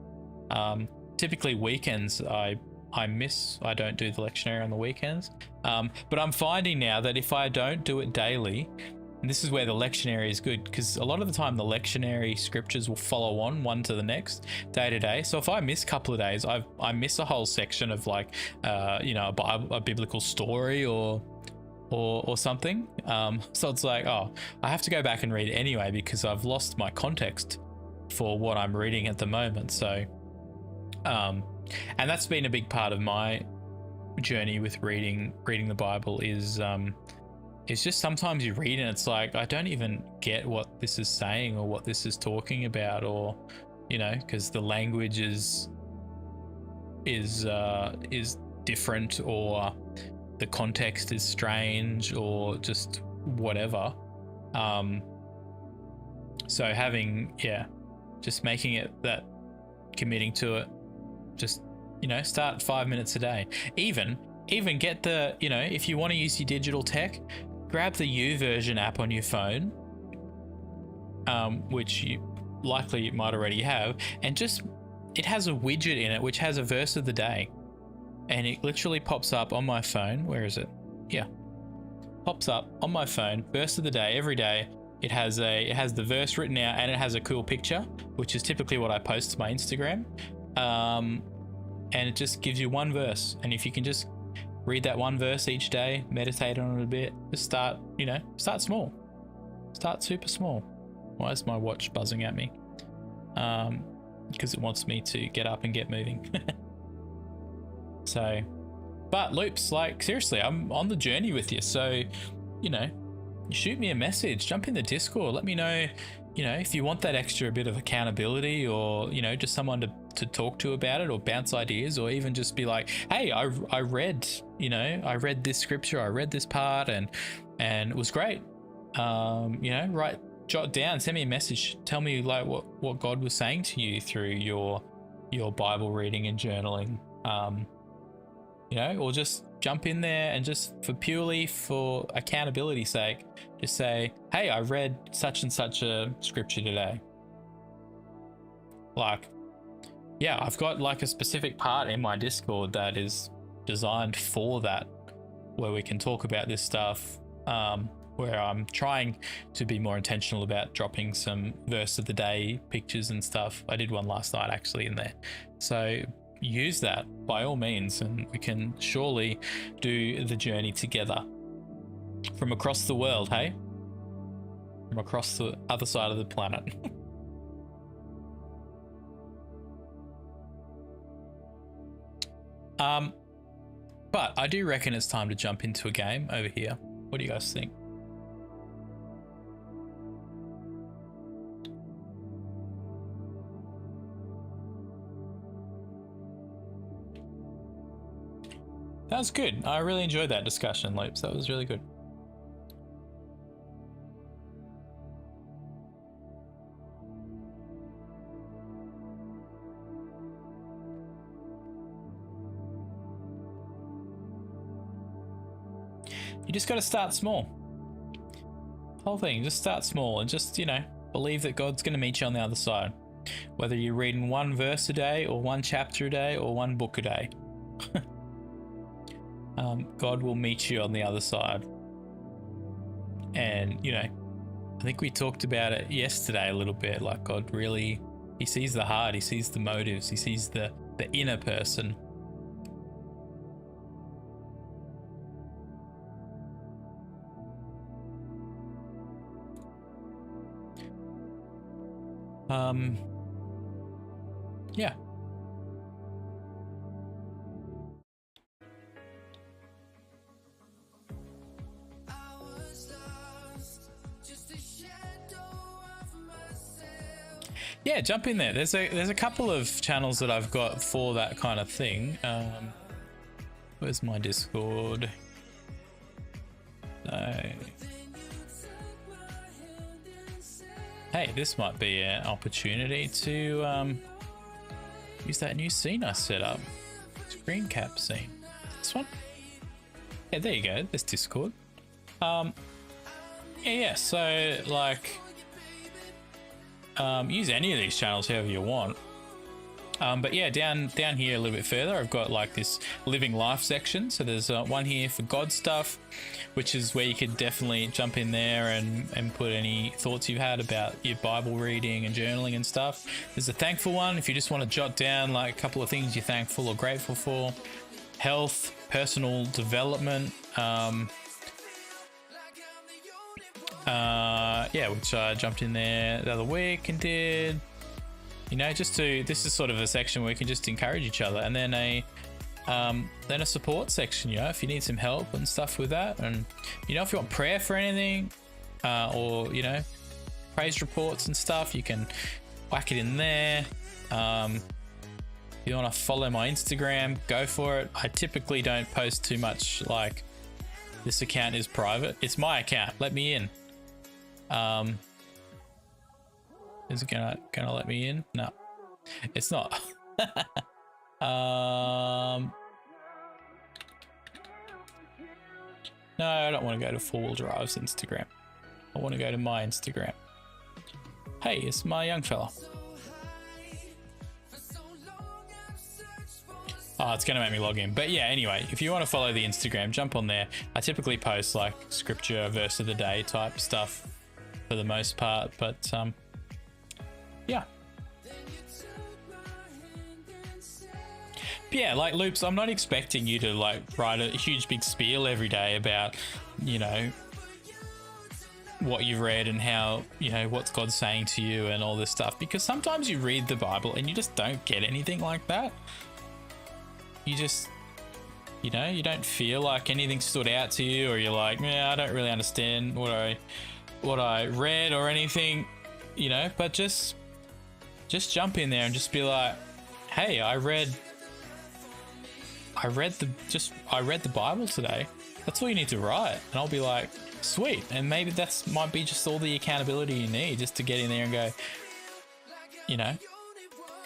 Typically weekends, I miss. I don't do the lectionary on the weekends. But I'm finding now that if I don't do it daily, and this is where the lectionary is good, because a lot of the time the lectionary scriptures will follow on one to the next, day to day. So if I miss a couple of days, I miss a whole section of like, you know, a biblical story or something. So it's like, oh, I have to go back and read it anyway because I've lost my context for what I'm reading at the moment. So, and that's been a big part of my journey with reading the Bible is just sometimes you read and it's like, I don't even get what this is saying or what this is talking about, or, you know, because the language is different, or the context is strange, or just whatever. So having, just making it that, committing to it, just, you know, start 5 minutes a day. Even get the, you know, if you want to use your digital tech, grab the YouVersion app on your phone, which you might already have, and just, it has a widget in it which has a verse of the day, and it literally pops up on my phone. Where is it? Yeah, pops up on my phone, verse of the day every day. It has the verse written out, and it has a cool picture, which is typically what I post to my Instagram. And it just gives you one verse, and if you can just read that one verse each day, meditate on it a bit, just start small, start super small. Why is my watch buzzing at me? Because it wants me to get up and get moving. So, but Loops, like, seriously, I'm on the journey with you. So, you know, shoot me a message, jump in the Discord, let me know, you know, if you want that extra bit of accountability, or, you know, just someone to talk to about it, or bounce ideas, or even just be like, hey, I read this scripture, I read this part, and it was great. You know, jot down, send me a message, tell me like what God was saying to you through your Bible reading and journaling. You know, or just jump in there and just purely for accountability's sake, just say, hey, I read such and such a scripture today. Like, yeah, I've got like a specific part in my Discord that is designed for that, where we can talk about this stuff, where I'm trying to be more intentional about dropping some verse of the day pictures and stuff. I did one last night actually in there. So use that by all means, and we can surely do the journey together from across the world, hey? From across the other side of the planet. But I do reckon it's time to jump into a game over here. What do you guys think? That was good. I really enjoyed that discussion, Loops. That was really good. You just got to start small. Whole thing, just start small and just, you know, believe that God's going to meet you on the other side. Whether you're reading one verse a day or one chapter a day or one book a day. God will meet you on the other side. And, you know, I think we talked about it yesterday a little bit. Like, God really, he sees the heart, he sees the motives, he sees the inner person. Yeah. Yeah, jump in there. There's a couple of channels that I've got for that kind of thing. Where's my Discord? No. Hey, this might be an opportunity to use that new scene I set up. Screen cap scene. This one? Yeah, there you go. There's Discord. Yeah, so like use any of these channels however you want. But yeah, down here a little bit further, I've got like this living life section. So there's one here for God stuff, which is where you could definitely jump in there and put any thoughts you've had about your Bible reading and journaling and stuff. There's a thankful one if you just want to jot down like a couple of things you're thankful or grateful for. Health, personal development, yeah, which I jumped in there the other week and did. You know, this is sort of a section where we can just encourage each other, and then a support section, you know, if you need some help and stuff with that. And, you know, if you want prayer for anything, or, you know, praise reports and stuff, you can whack it in there. If you want to follow my Instagram, go for it. I typically don't post too much, like, this account is private. It's my account. Let me in. Is it gonna let me in? No, it's not. No, I don't want to go to Four-Wheel Drive's Instagram. I want to go to my Instagram. Hey, it's my young fella. Oh, it's going to make me log in. But yeah, anyway, if you want to follow the Instagram, jump on there. I typically post like scripture, verse of the day type stuff for the most part. But yeah. Yeah, like Loops, I'm not expecting you to like write a huge big spiel every day about, you know, what you've read and how, you know, what's God saying to you and all this stuff. Because sometimes you read the Bible and you just don't get anything like that. You just, you know, you don't feel like anything stood out to you, or you're like, yeah, I don't really understand what I read or anything, you know. But just jump in there and just be like, hey, I read the Bible today. That's all you need to write. And I'll be like, sweet. And maybe that's might be just all the accountability you need, just to get in there and go, you know,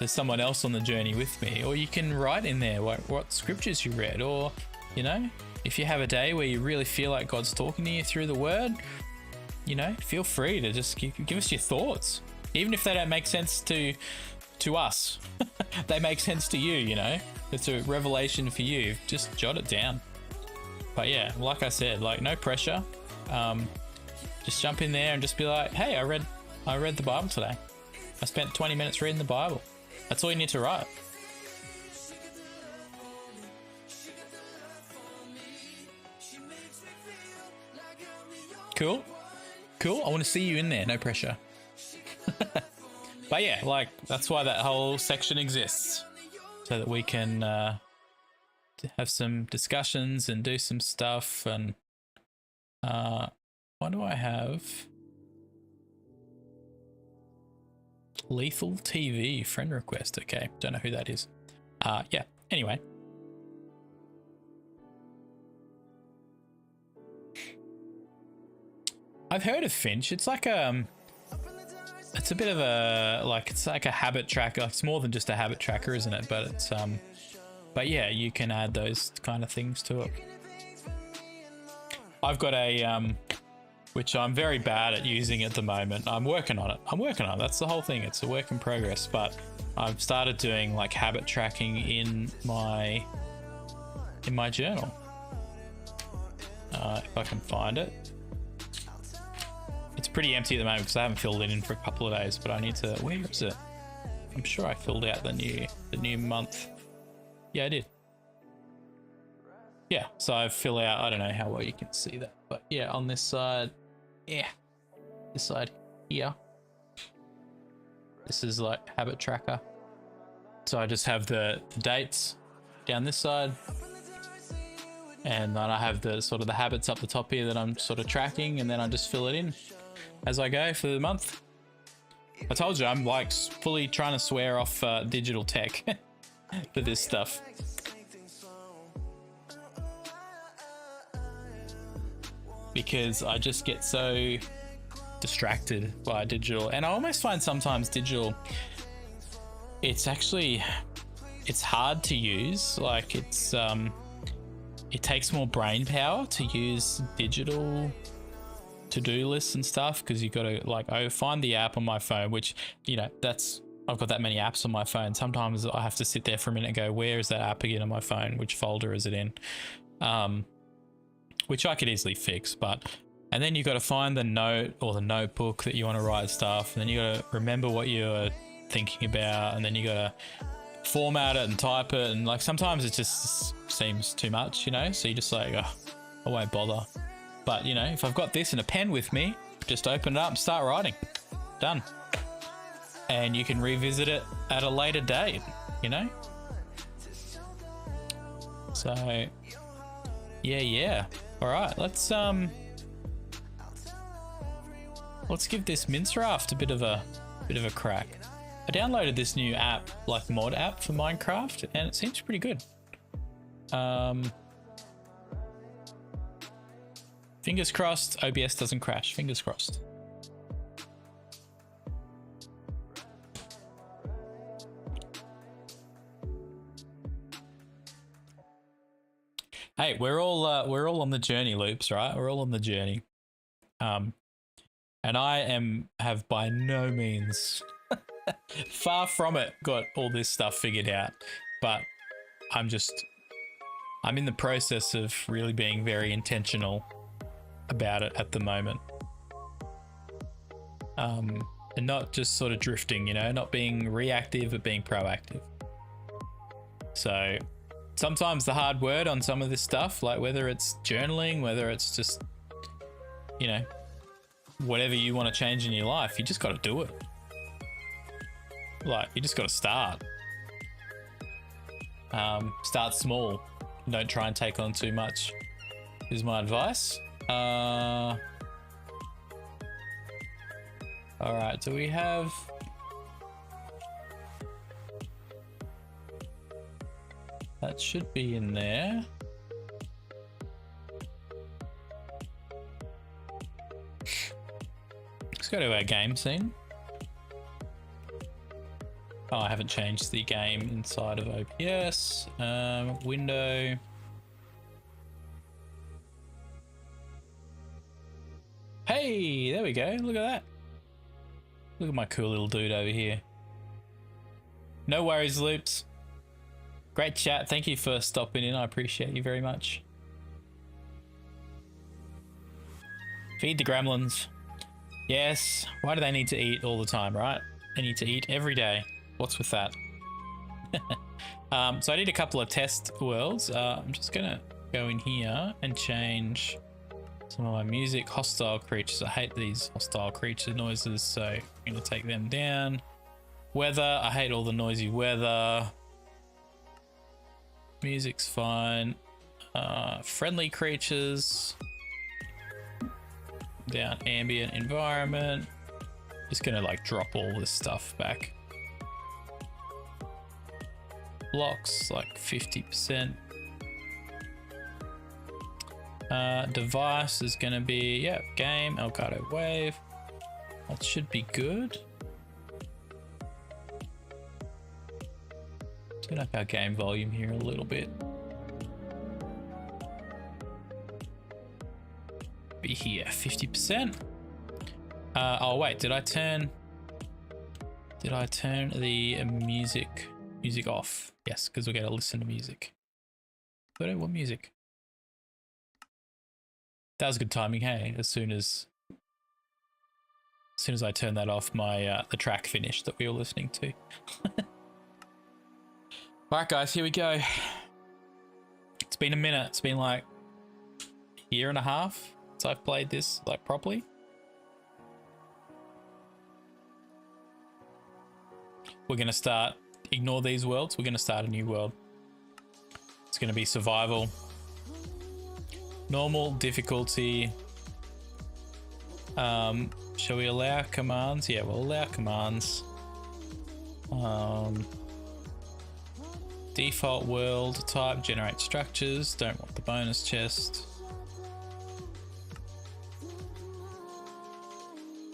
there's someone else on the journey with me. Or you can write in there what scriptures you read, or, you know, if you have a day where you really feel like God's talking to you through the word, you know, feel free to just give us your thoughts. Even if they don't make sense to us, they make sense to you, you know. It's a revelation for you. Just jot it down. But yeah, like I said, like no pressure. Just jump in there and just be like, hey, I read the Bible today. I spent 20 minutes reading the Bible. That's all you need to write. Cool. I want to see you in there. No pressure. But yeah, like that's why that whole section exists, so that we can have some discussions and do some stuff. And what do I have? Lethal TV friend request. Okay, don't know who that is. Yeah, anyway. I've heard of Finch. It's like it's a bit of a, like, it's like a habit tracker. It's more than just a habit tracker, isn't it? But it's but yeah, you can add those kind of things to it. I've got a which I'm very bad at using at the moment. I'm working on it. That's the whole thing. It's a work in progress, but I've started doing like habit tracking in my journal. If I can find it. It's pretty empty at the moment because I haven't filled it in for a couple of days, but I need to, where is it? I'm sure I filled out the new month. Yeah, I did. Yeah, so I fill out, I don't know how well you can see that, but yeah, on this side, yeah, this side here, this is like habit tracker. So I just have the dates down this side, and then I have the sort of the habits up the top here that I'm sort of tracking, and then I just fill it in as I go for the month. I told you I'm like fully trying to swear off digital tech for this stuff. Because I just get so distracted by digital, and I almost find sometimes digital, it's hard to use. Like it takes more brain power to use digital to-do lists and stuff, because you got to like, find the app on my phone, which, you know, I've got that many apps on my phone. Sometimes I have to sit there for a minute and go, where is that app again on my phone? Which folder is it in? Which I could easily fix, and then you got to find the note or the notebook that you want to write stuff, and then you got to remember what you're thinking about, and then you got to format it and type it, and like sometimes it just seems too much, you know, so you just like, oh, I won't bother. But you know, if I've got this and a pen with me, just open it up and start writing. Done. And you can revisit it at a later date, you know. So yeah. All right, let's give this Minecraft a bit of a crack. I downloaded this new app, like mod app for Minecraft, and it seems pretty good. Fingers crossed OBS doesn't crash. Fingers crossed. Hey, we're all on the journey, Loops, right? We're all on the journey. And I have by no means far from it got all this stuff figured out, but I'm in the process of really being very intentional about it at the moment. And not just sort of drifting, you know, not being reactive, but being proactive. So sometimes the hard word on some of this stuff, like whether it's journaling, whether it's just, you know, whatever you want to change in your life, you just got to do it. Like, you just got to start. Start small. Don't try and take on too much, is my advice. All right, do we have... That should be in there. Let's go to our game scene. Oh, I haven't changed the game inside of OBS. Window. Hey, there we go. Look at that. Look at my cool little dude over here. No worries, Loops. Great chat. Thank you for stopping in. I appreciate you very much. Feed the gremlins. Yes. Why do they need to eat all the time, right? They need to eat every day. What's with that? So I did a couple of test worlds. I'm just going to go in here and change some of my music. Hostile creatures. I hate these hostile creature noises, so I'm going to take them down. Weather. I hate all the noisy weather. Music's fine. Friendly creatures. Down ambient environment. Just gonna like drop all this stuff back. Blocks like 50%. Device is gonna be, yeah, game, Elgato Wave. That should be good. Turn up our game volume here a little bit. be here. 50%. Oh wait, did I turn the music off? Yes, because we're going to listen to music. But what music? That was good timing, hey? As soon as I turned that off, my the track finished that we were listening to. All right, guys, here we go. It's been a minute. It's been like a year and a half since I've played this like properly. We're going to start, ignore these worlds. We're going to start a new world. It's going to be survival. Normal difficulty. Shall we allow commands? Yeah, we'll allow commands. Default world type, generate structures. Don't want the bonus chest.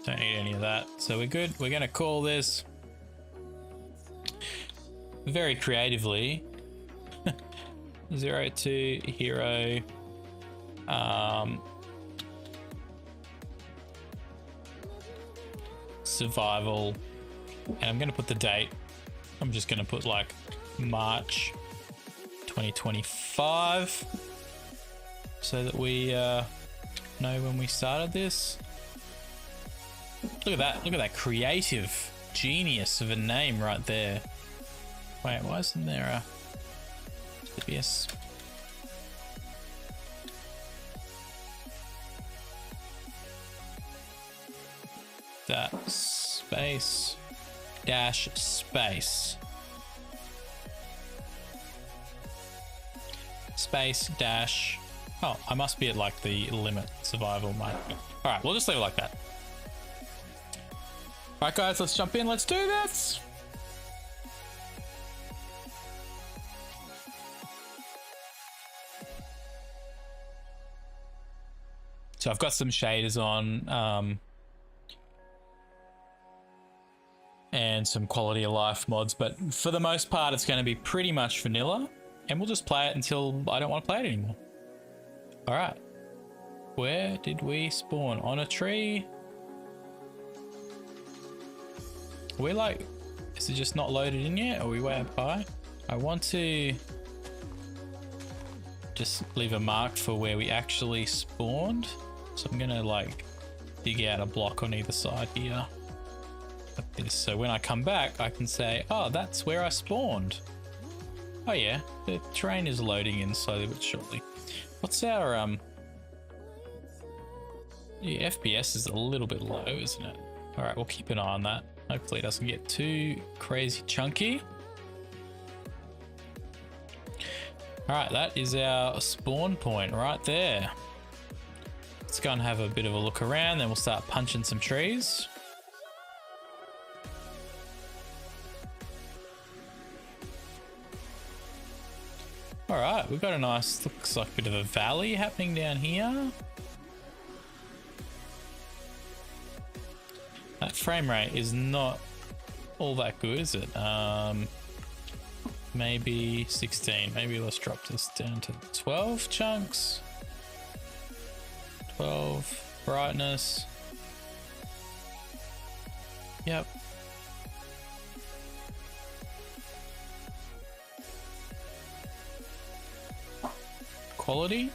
Don't need any of that. So we're good. We're going to call this very creatively Xero to hero. Survival, and I'm going to put the date. I'm just going to put like March 2025 so that we know when we started this. Look at that creative genius of a name right there. Wait, why isn't there a CBS? That space dash space dash. Oh, I must be at like the limit. Survival might be. All right, we'll just leave it like that. All right, guys, let's jump in. Let's do this. So I've got some shaders on. And some quality of life mods, but for the most part it's going to be pretty much vanilla, and we'll just play it until I don't want to play it anymore. All right, where did we spawn? On a tree? We're like, is it just not loaded in yet? Are we way up high? I want to just leave a mark for where we actually spawned, so I'm gonna like dig out a block on either side here. Like this, so when I come back I can say, oh, that's where I spawned. Oh yeah, the train is loading in slowly but surely. What's our yeah, FPS is a little bit low, isn't it? All right, we'll keep an eye on that. Hopefully it doesn't get too crazy chunky. All right, that is our spawn point right there. Let's go and have a bit of a look around, then we'll start punching some trees. All right, we've got a nice, looks like a bit of a valley happening down here. That frame rate is not all that good, is it? Maybe 16. Maybe let's drop this down to 12 chunks. 12 brightness. Yep. Quality.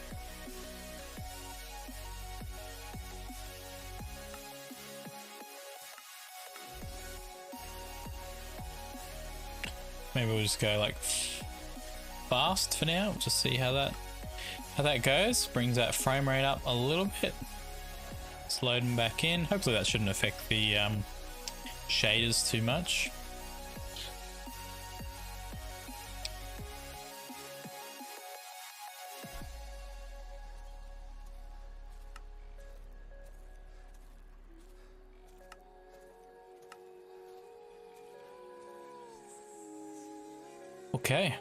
Maybe we'll just go like fast for now. We'll just see how that goes. Brings that frame rate up a little bit. It's loading back in. Hopefully that shouldn't affect the shaders too much. Okay,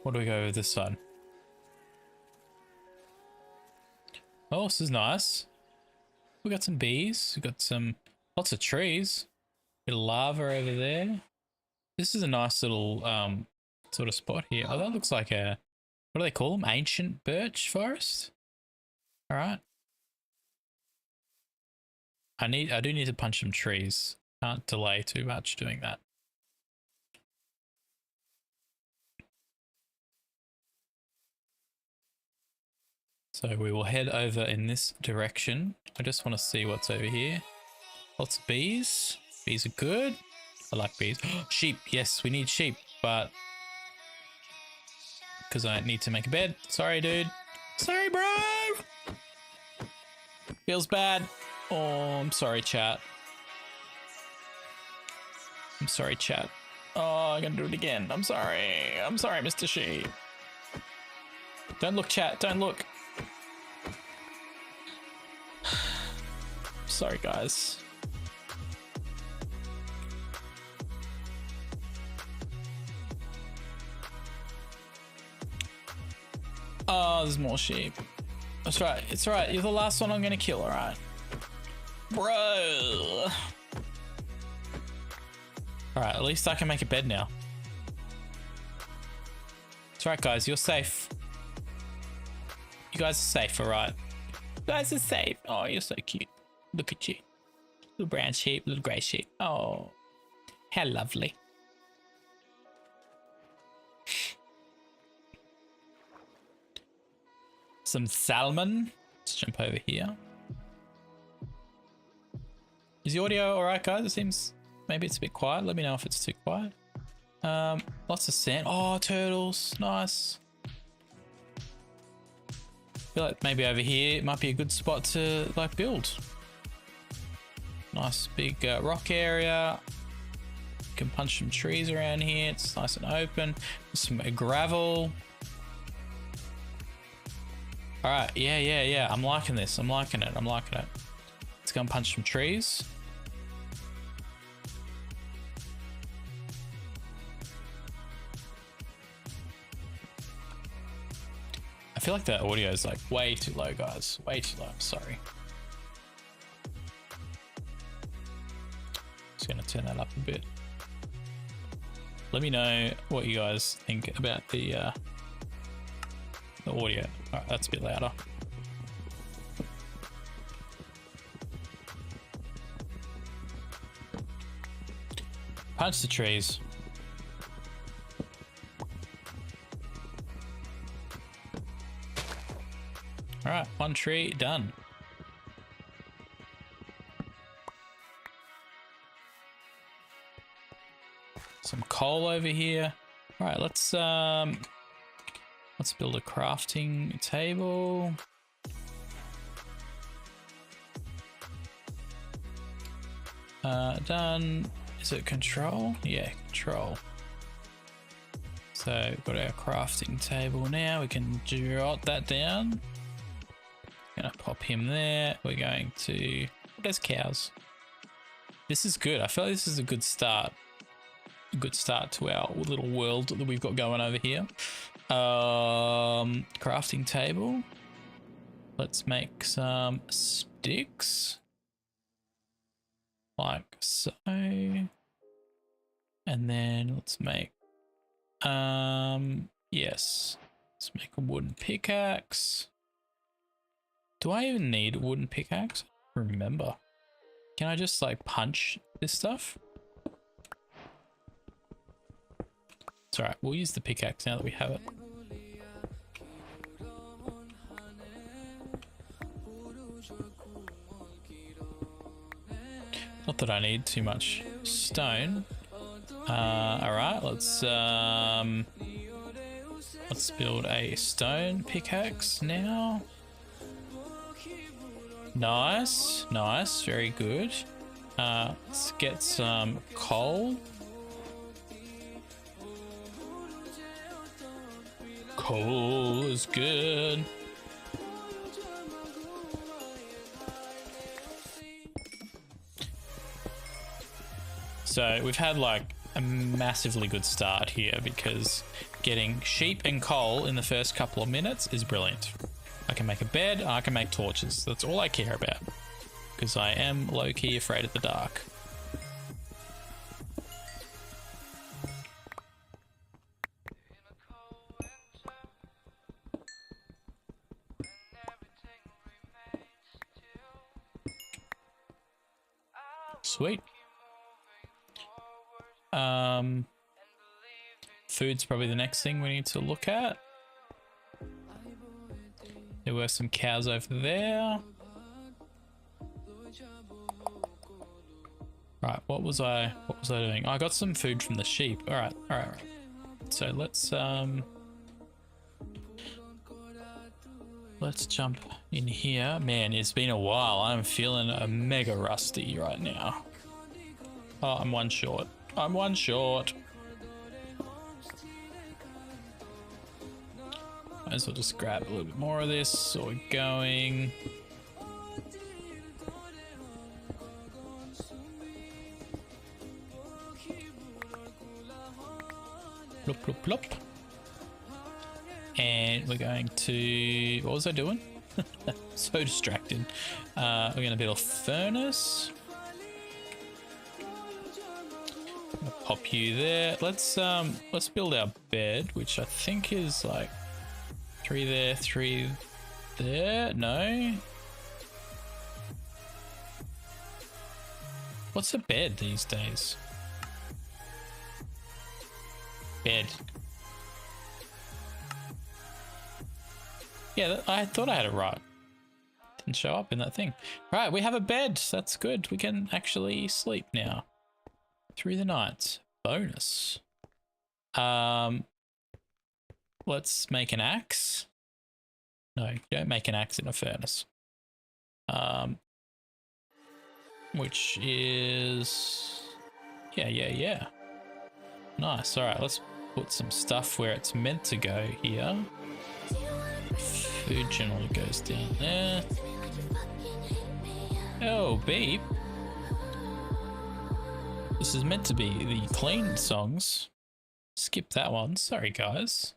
what do we go with this side? Oh, this is nice. We got some bees. We got some lots of trees. Bit of lava over there. This is a nice little sort of spot here. Oh, that looks like a, what do they call them? Ancient birch forest. All right. I do need to punch some trees. Can't delay too much doing that. So we will head over in this direction. I just want to see what's over here. Lots of bees. Bees are good. I like bees. Sheep. Yes, we need sheep, but because I need to make a bed. Sorry, dude. Sorry, bro. Feels bad. Oh, I'm sorry, chat. I'm sorry, chat. Oh, I'm gonna do it again. I'm sorry. I'm sorry, Mr. Sheep. Don't look, chat. Don't look. Sorry, guys. Oh, there's more sheep. That's right. It's right. You're the last one I'm gonna kill, alright? Bro. Alright, at least I can make a bed now. It's right, guys. You're safe. You guys are safe, alright? You guys are safe. Oh, you're so cute. Look at you. Little brown sheep, little grey sheep. Oh, how lovely. Some salmon. Let's jump over here. Is the audio alright, guys? It seems maybe it's a bit quiet. Let me know if it's too quiet. Lots of sand. Oh, turtles. Nice. I feel like maybe over here might be a good spot to like build. Nice big rock area. You can punch some trees around here. It's nice and open. Some gravel. All right, yeah. I'm liking this. I'm liking it. Let's go and punch some trees. I feel like the audio is like way too low, guys. Way too low. I'm sorry. Just gonna turn that up a bit. Let me know what you guys think about the audio. All right, that's a bit louder. Punch the trees. All right, one tree done. Some coal over here. All right, let's build a crafting table. Done. Is it control? Yeah, control. So we've got our crafting table now. We can jot that down. Gonna pop him there. We're going to. There's cows. This is good. I feel like this is a good start. A good start to our little world that we've got going over here. Crafting table. Let's make some sticks. Like so. And then let's make yes. Let's make a wooden pickaxe. Do I even need a wooden pickaxe? I don't remember. Can I just like punch this stuff? It's alright, we'll use the pickaxe now that we have it. Not that I need too much stone. Alright, let's build a stone pickaxe now. Nice, very good. Let's get some coal. Coal is good. So we've had like a massively good start here because getting sheep and coal in the first couple of minutes is brilliant. I can make a bed, I can make torches. That's all I care about because I am low-key afraid of the dark. Sweet. Food's probably the next thing we need to look at. There were some cows over there. Right, what was I doing? Oh, I got some food from the sheep. All right. So let's jump in here. Man, it's been a while. I'm feeling mega rusty right now. Oh, I'm one short. I'm one short. Might as well just grab a little bit more of this so we're going. Plop, plop, plop. And we're going to, what was I doing? So distracted. We're going to build a furnace. I'll pop you there. Let's build our bed, which I think is like 3 there, 3 there. No. What's a bed these days? Bed. Yeah, I thought I had it right. Didn't show up in that thing. Right, we have a bed. That's good. We can actually sleep now. Through the night. Bonus. Let's make an axe. No, you don't make an axe in a furnace. Which is... Yeah. Nice. All right, let's put some stuff where it's meant to go here. Food generally goes down there. Oh, beep. This is meant to be the clean songs. Skip that one. Sorry, guys.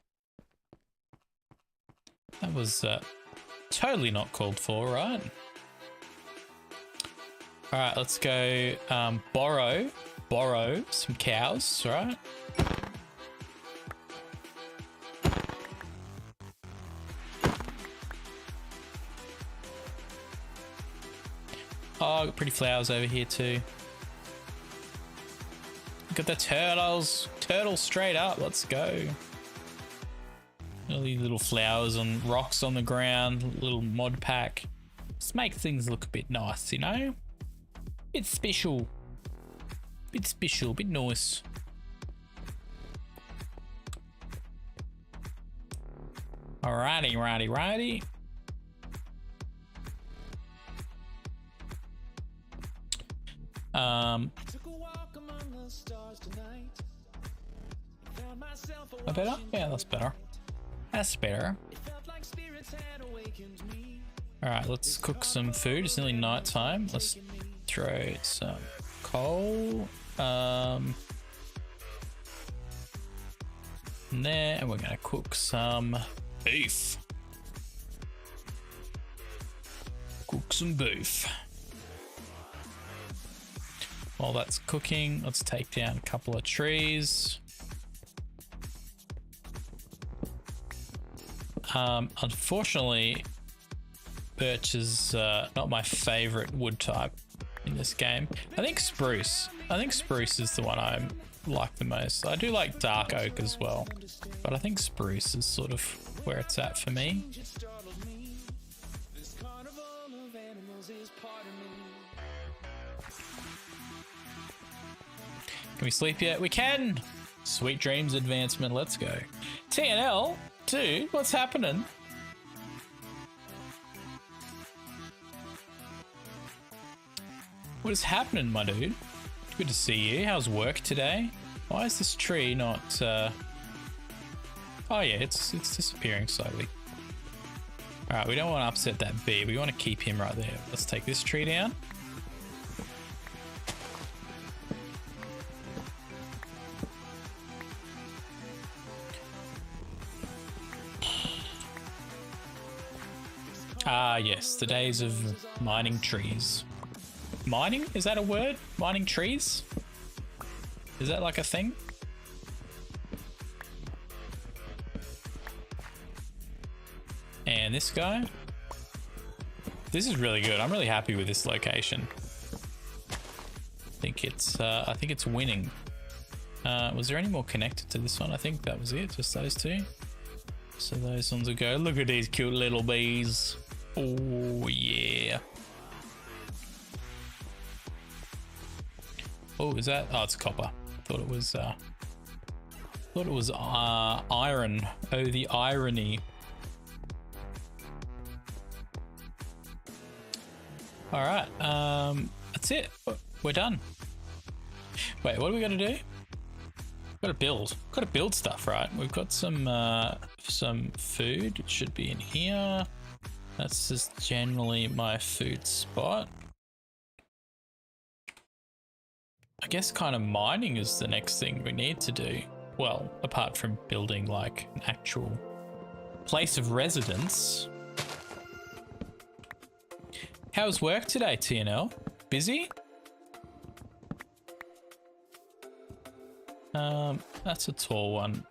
That was totally not called for, right? All right, let's go borrow some cows, right? Oh, got pretty flowers over here too. Got the turtles. Turtle straight up. Let's go. All these little flowers and rocks on the ground. Little mod pack. Just make things look a bit nice, you know? Bit special. Bit special. Bit nice. Alrighty. Better? Yeah, that's better. That's better. Alright, let's cook some food. It's nearly night time. Let's throw some coal. In there, and we're gonna cook some beef. Cook some beef. While that's cooking, let's take down a couple of trees. Unfortunately, birch is not my favorite wood type in this game. I think spruce is the one I like the most. I do like dark oak as well, but I think spruce is sort of where it's at for me. Can we sleep yet? We can! Sweet dreams advancement, let's go. TNL? Dude, what's happening? What is happening, my dude? Good to see you. How's work today? Why is this tree not... Oh yeah, it's disappearing slowly. Alright, we don't want to upset that bee. We want to keep him right there. Let's take this tree down. Ah, yes, the days of mining trees. Mining? Is that a word? Mining trees? Is that like a thing? And this guy? This is really good. I'm really happy with this location. think it's winning. Was there any more connected to this one? I think that was it, just those two. So those ones will go. Look at these cute little bees. Oh yeah. Oh, is that? Oh, it's copper. Thought it was iron. Oh, the irony. All right, that's it. We're done. Wait, what are we gonna do? Got to build. Got to build stuff, right? We've got some food. It should be in here. That's just generally my food spot. I guess kind of mining is the next thing we need to do. Well, apart from building like an actual place of residence. How's work today, TNL? Busy? That's a tall one.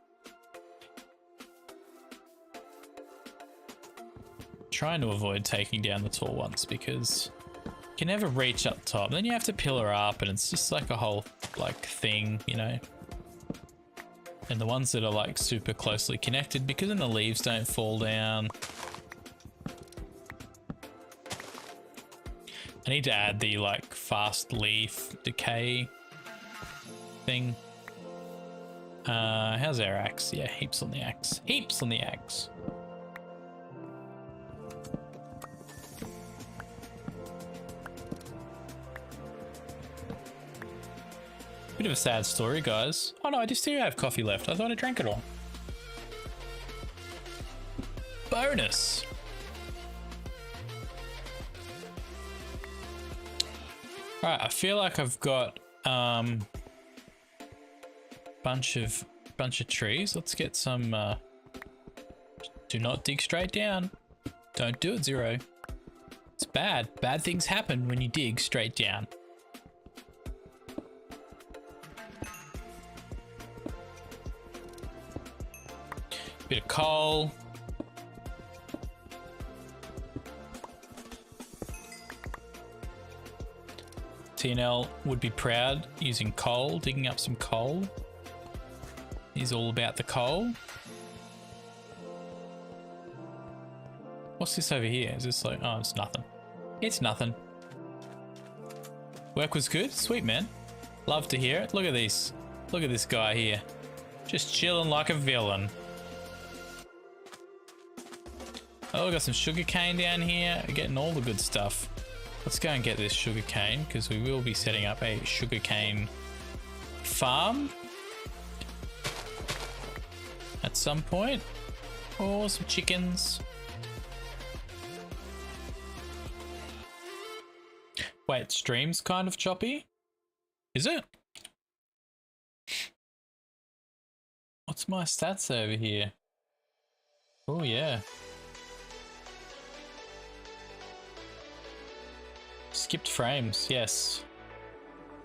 Trying to avoid taking down the tall ones because you can never reach up top. Then you have to pillar up and it's just like a whole like thing, you know. And the ones that are like super closely connected, because then the leaves don't fall down. I need to add the like fast leaf decay thing. How's our axe? Yeah, heaps on the axe. Heaps on the axe. Bit of a sad story, guys. Oh no, I just do have coffee left. I thought I drank it all. Bonus. All right, I feel like I've got bunch of trees. Let's get some. Do not dig straight down. Don't do it, Xero. It's bad. Bad things happen when you dig straight down. Bit of coal. TNL would be proud using coal, digging up some coal. He's all about the coal. What's this over here? Is this like, oh, it's nothing. It's nothing. Work was good? Sweet, man. Love to hear it. Look at this. Look at this guy here. Just chilling like a villain. Oh, we got some sugarcane down here. We're getting all the good stuff. Let's go and get this sugarcane because we will be setting up a sugarcane farm at some point. Or some chickens. Wait, stream's kind of choppy? Is it? What's my stats over here? Oh yeah. Skipped frames, yes.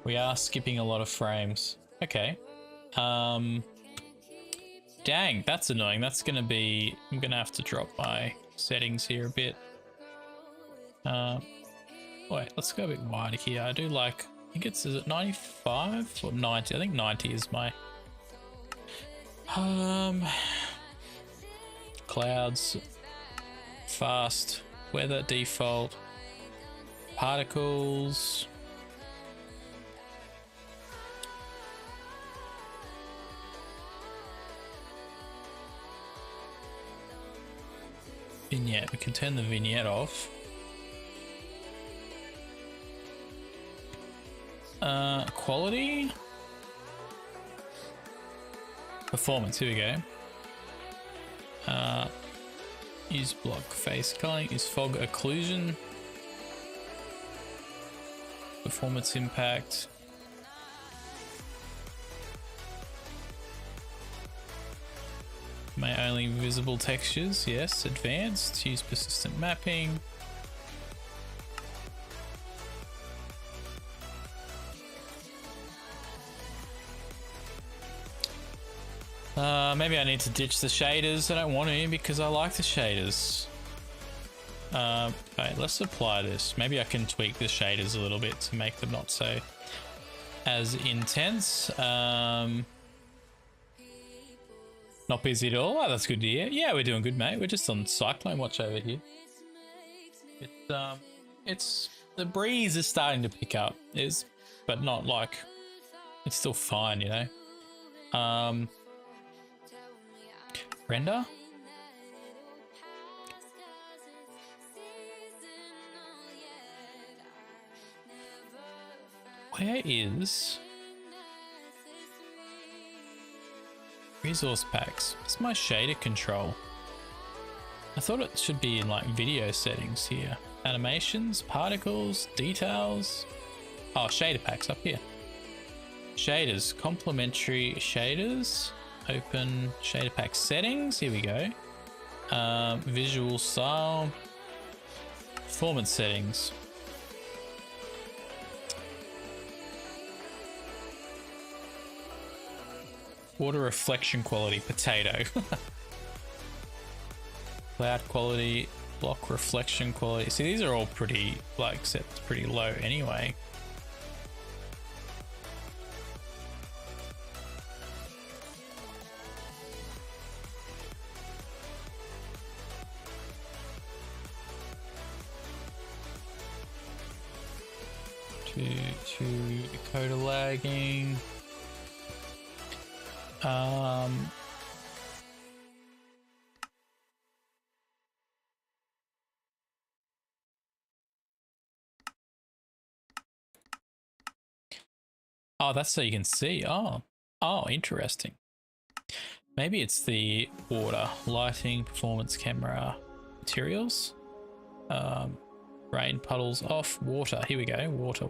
We are skipping a lot of frames. Okay. Dang, that's annoying. That's gonna be... I'm gonna have to drop my settings here a bit. Wait, let's go a bit wider here. I do like... I think it's... Is it 95 or 90? I think 90 is my... Clouds. Fast. Weather default. Particles. Vignette. We can turn the vignette off. Quality. Performance. Here we go. Use block face coloring. Use fog occlusion. Performance impact. May only visible textures. Yes. Advanced. Use persistent mapping. Maybe I need to ditch the shaders. I don't want to because I like the shaders. Okay, let's apply this. Maybe I can tweak the shaders a little bit to make them not so as intense. Not busy at all. Oh, that's good to hear. Yeah, we're doing good, mate. We're just on Cyclone watch over here. It's the breeze is starting to pick up, but not like it's still fine, you know. Render. Where is resource packs? What's my shader control? I thought it should be in like video settings here. Animations, particles, details. Oh, shader packs up here. Shaders, complementary shaders. Open shader pack settings. Here we go. Visual style. Performance settings. Water reflection quality, potato. Cloud quality, block reflection quality. See, these are all pretty, like, set pretty low anyway. To decoder lagging. Oh, that's so you can see. Oh, interesting. Maybe it's the water, lighting, performance, camera, materials. Rain puddles off, water. Here we go. Water.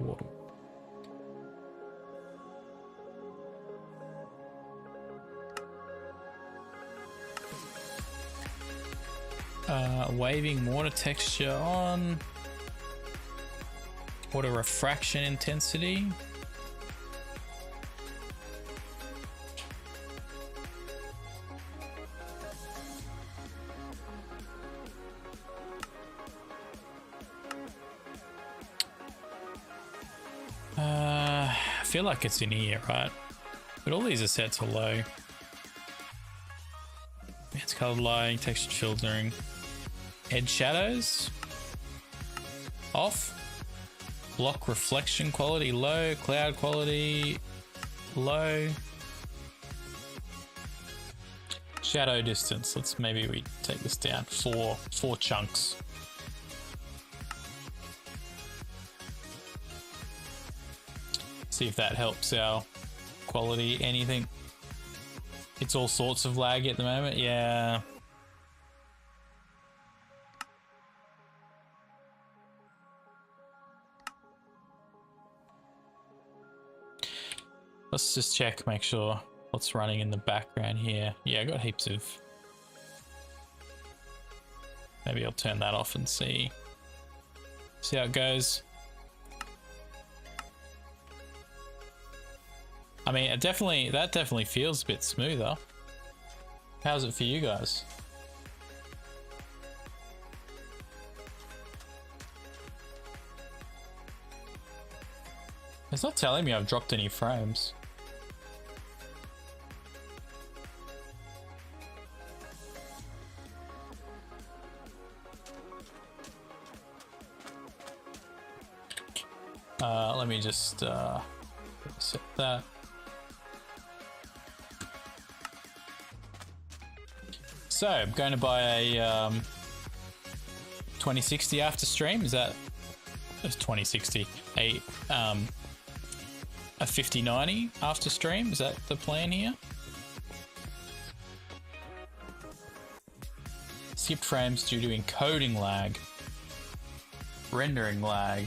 Waving water texture on. Water refraction intensity. I feel like it's in here, right? But all these are set to low. It's colored lighting, texture filtering. Edge shadows off. Block reflection quality low. Cloud quality low. Shadow distance. Maybe we take this down. Four chunks. See if that helps our quality. Anything. It's all sorts of lag at the moment. Yeah. Let's just check, make sure what's running in the background here. Yeah, I got heaps of. Maybe I'll turn that off and see how it goes. I mean, that definitely feels a bit smoother. How's it for you guys? It's not telling me I've dropped any frames. Let me just set that. So I'm going to buy a 2060 after stream. Is that? It's 2060. A 5090 after stream. Is that the plan here? Skipped frames due to encoding lag, rendering lag.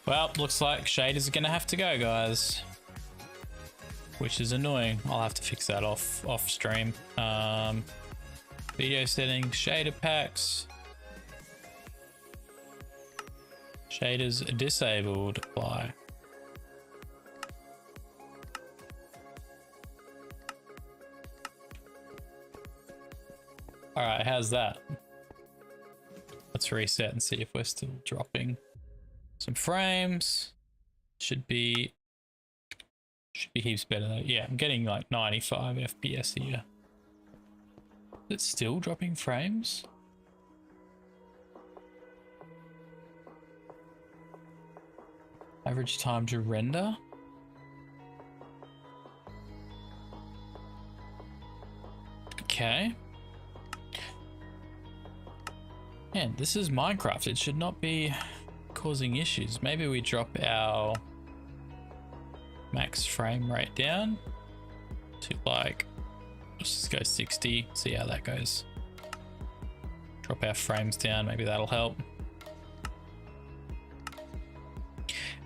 Well, looks like shaders are gonna have to go, guys, which is annoying. I'll have to fix that off stream. Video settings, shader packs, shaders disabled. Apply. All right, how's that? Let's reset and see if we're still dropping some frames. Should be heaps better though. Yeah, I'm getting like 95 FPS here. Is it still dropping frames? Average time to render. Okay. Man, this is Minecraft. It should not be causing issues. Maybe we drop our max frame rate down to like, let's just go 60, see how that goes. Drop our frames down, maybe that'll help.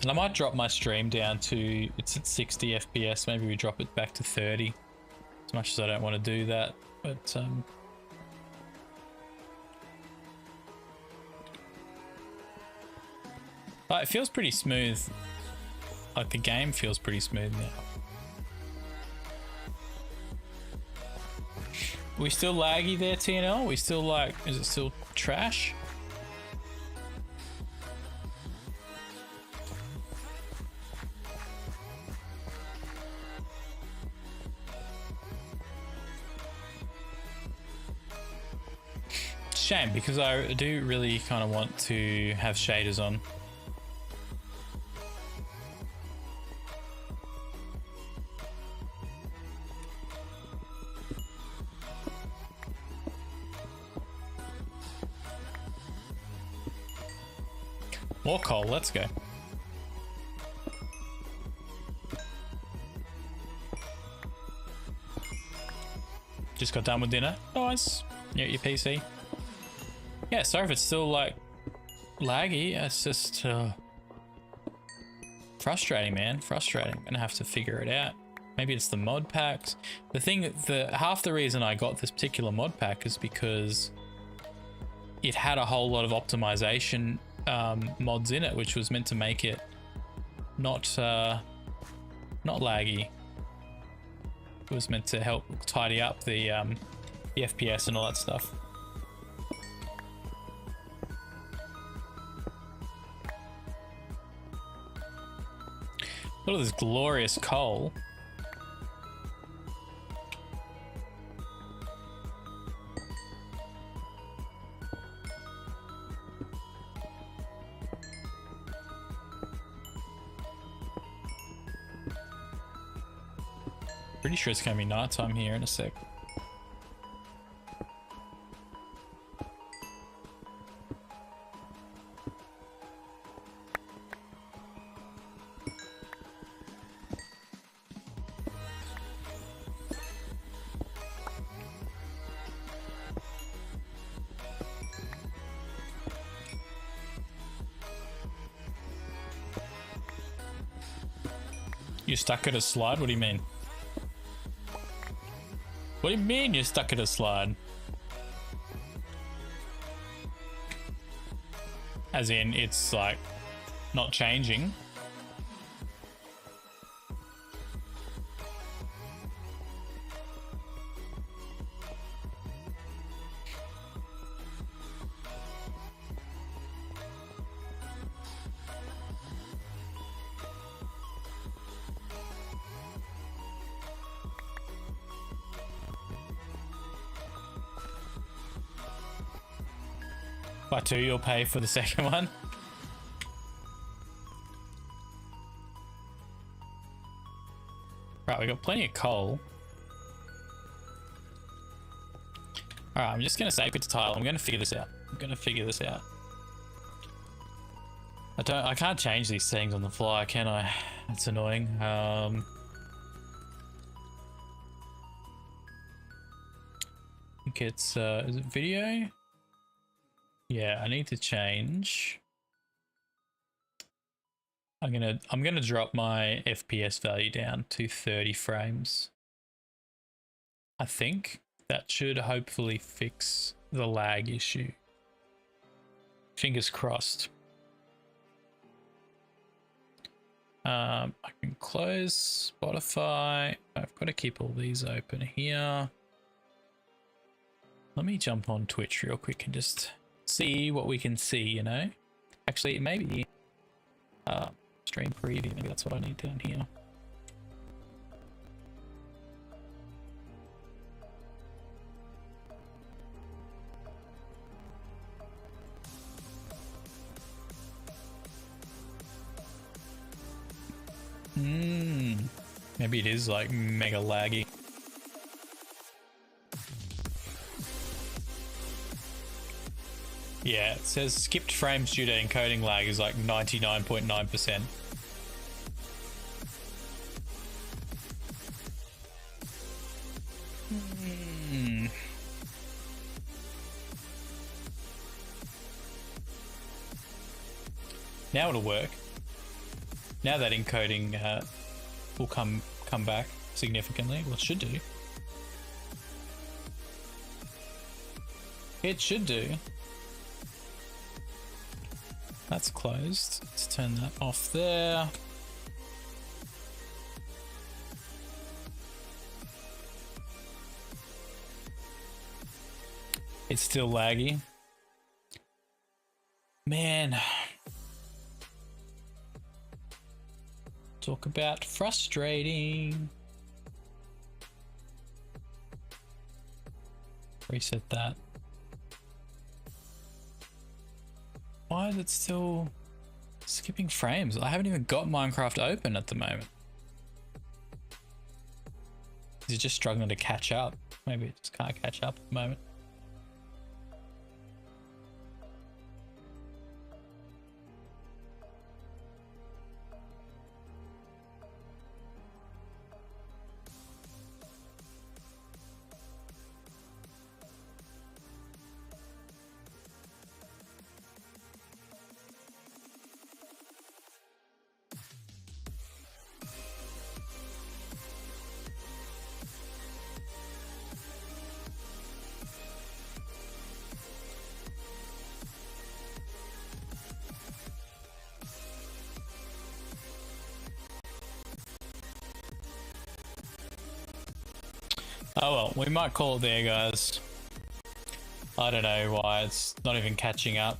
And I might drop my stream down to, it's at 60 FPS, maybe we drop it back to 30. As much as I don't want to do that, but it feels pretty smooth. Like the game feels pretty smooth now. We still laggy there, TNL? We still like, is it still trash? Shame, because I do really kind of want to have shaders on. More coal, let's go. Just got done with dinner. Nice. You're at your PC. Yeah, sorry if it's still like laggy. It's just frustrating, man. Frustrating. I'm gonna have to figure it out. Maybe it's the mod packs. The thing, half the reason I got this particular mod pack is because it had a whole lot of optimization mods in it, which was meant to make it not laggy. It was meant to help tidy up the FPS and all that stuff. Look at this glorious coal. Pretty sure it's gonna be nighttime here in a sec. You stuck at a slide? What do you mean? What do you mean you're stuck at a slide? As in, it's like not changing. By 2, you'll pay for the second one. Right, we got plenty of coal. Alright, I'm just gonna save it to tile. I'm gonna figure this out. I can't change these settings on the fly, can I? That's annoying. I think it's is it video? Yeah, I need to change. I'm gonna drop my FPS value down to 30 frames. I think that should hopefully fix the lag issue. Fingers crossed. I can close Spotify. I've got to keep all these open here. Let me jump on Twitch real quick and just see what we can see, you know? Actually, maybe stream preview, maybe that's what I need down here. Maybe it is like mega laggy. Yeah, it says skipped frames due to encoding lag is like 99.9%. Now it'll work. Now that encoding will come back significantly. Well, it should do. It should do. That's closed. Let's turn that off there. It's still laggy. Man. Talk about frustrating. Reset that. Why is it still skipping frames? I haven't even got Minecraft open at the moment. Is it just struggling to catch up? Maybe it just can't catch up at the moment. Oh well, we might call it there, guys. I don't know why it's not even catching up.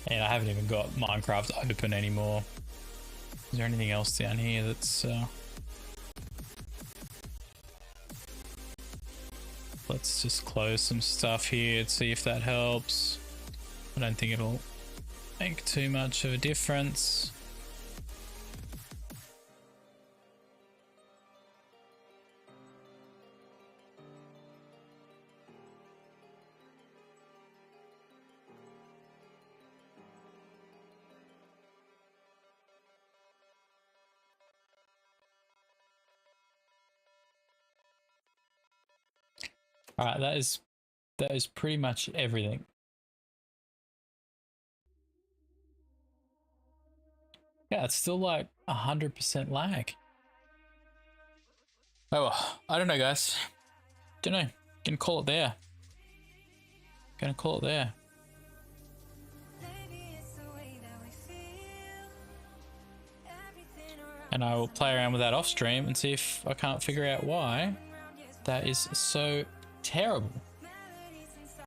And I haven't even got Minecraft open anymore. Is there anything else down here that's... Let's just close some stuff here and see if that helps. I don't think it'll make too much of a difference. All right, that is pretty much everything. Yeah, it's still like 100% lag. Oh, well, I don't know, guys. Don't know. Gonna call it there. Gonna call it there. And I will play around with that off stream and see if I can't figure out why that is so terrible.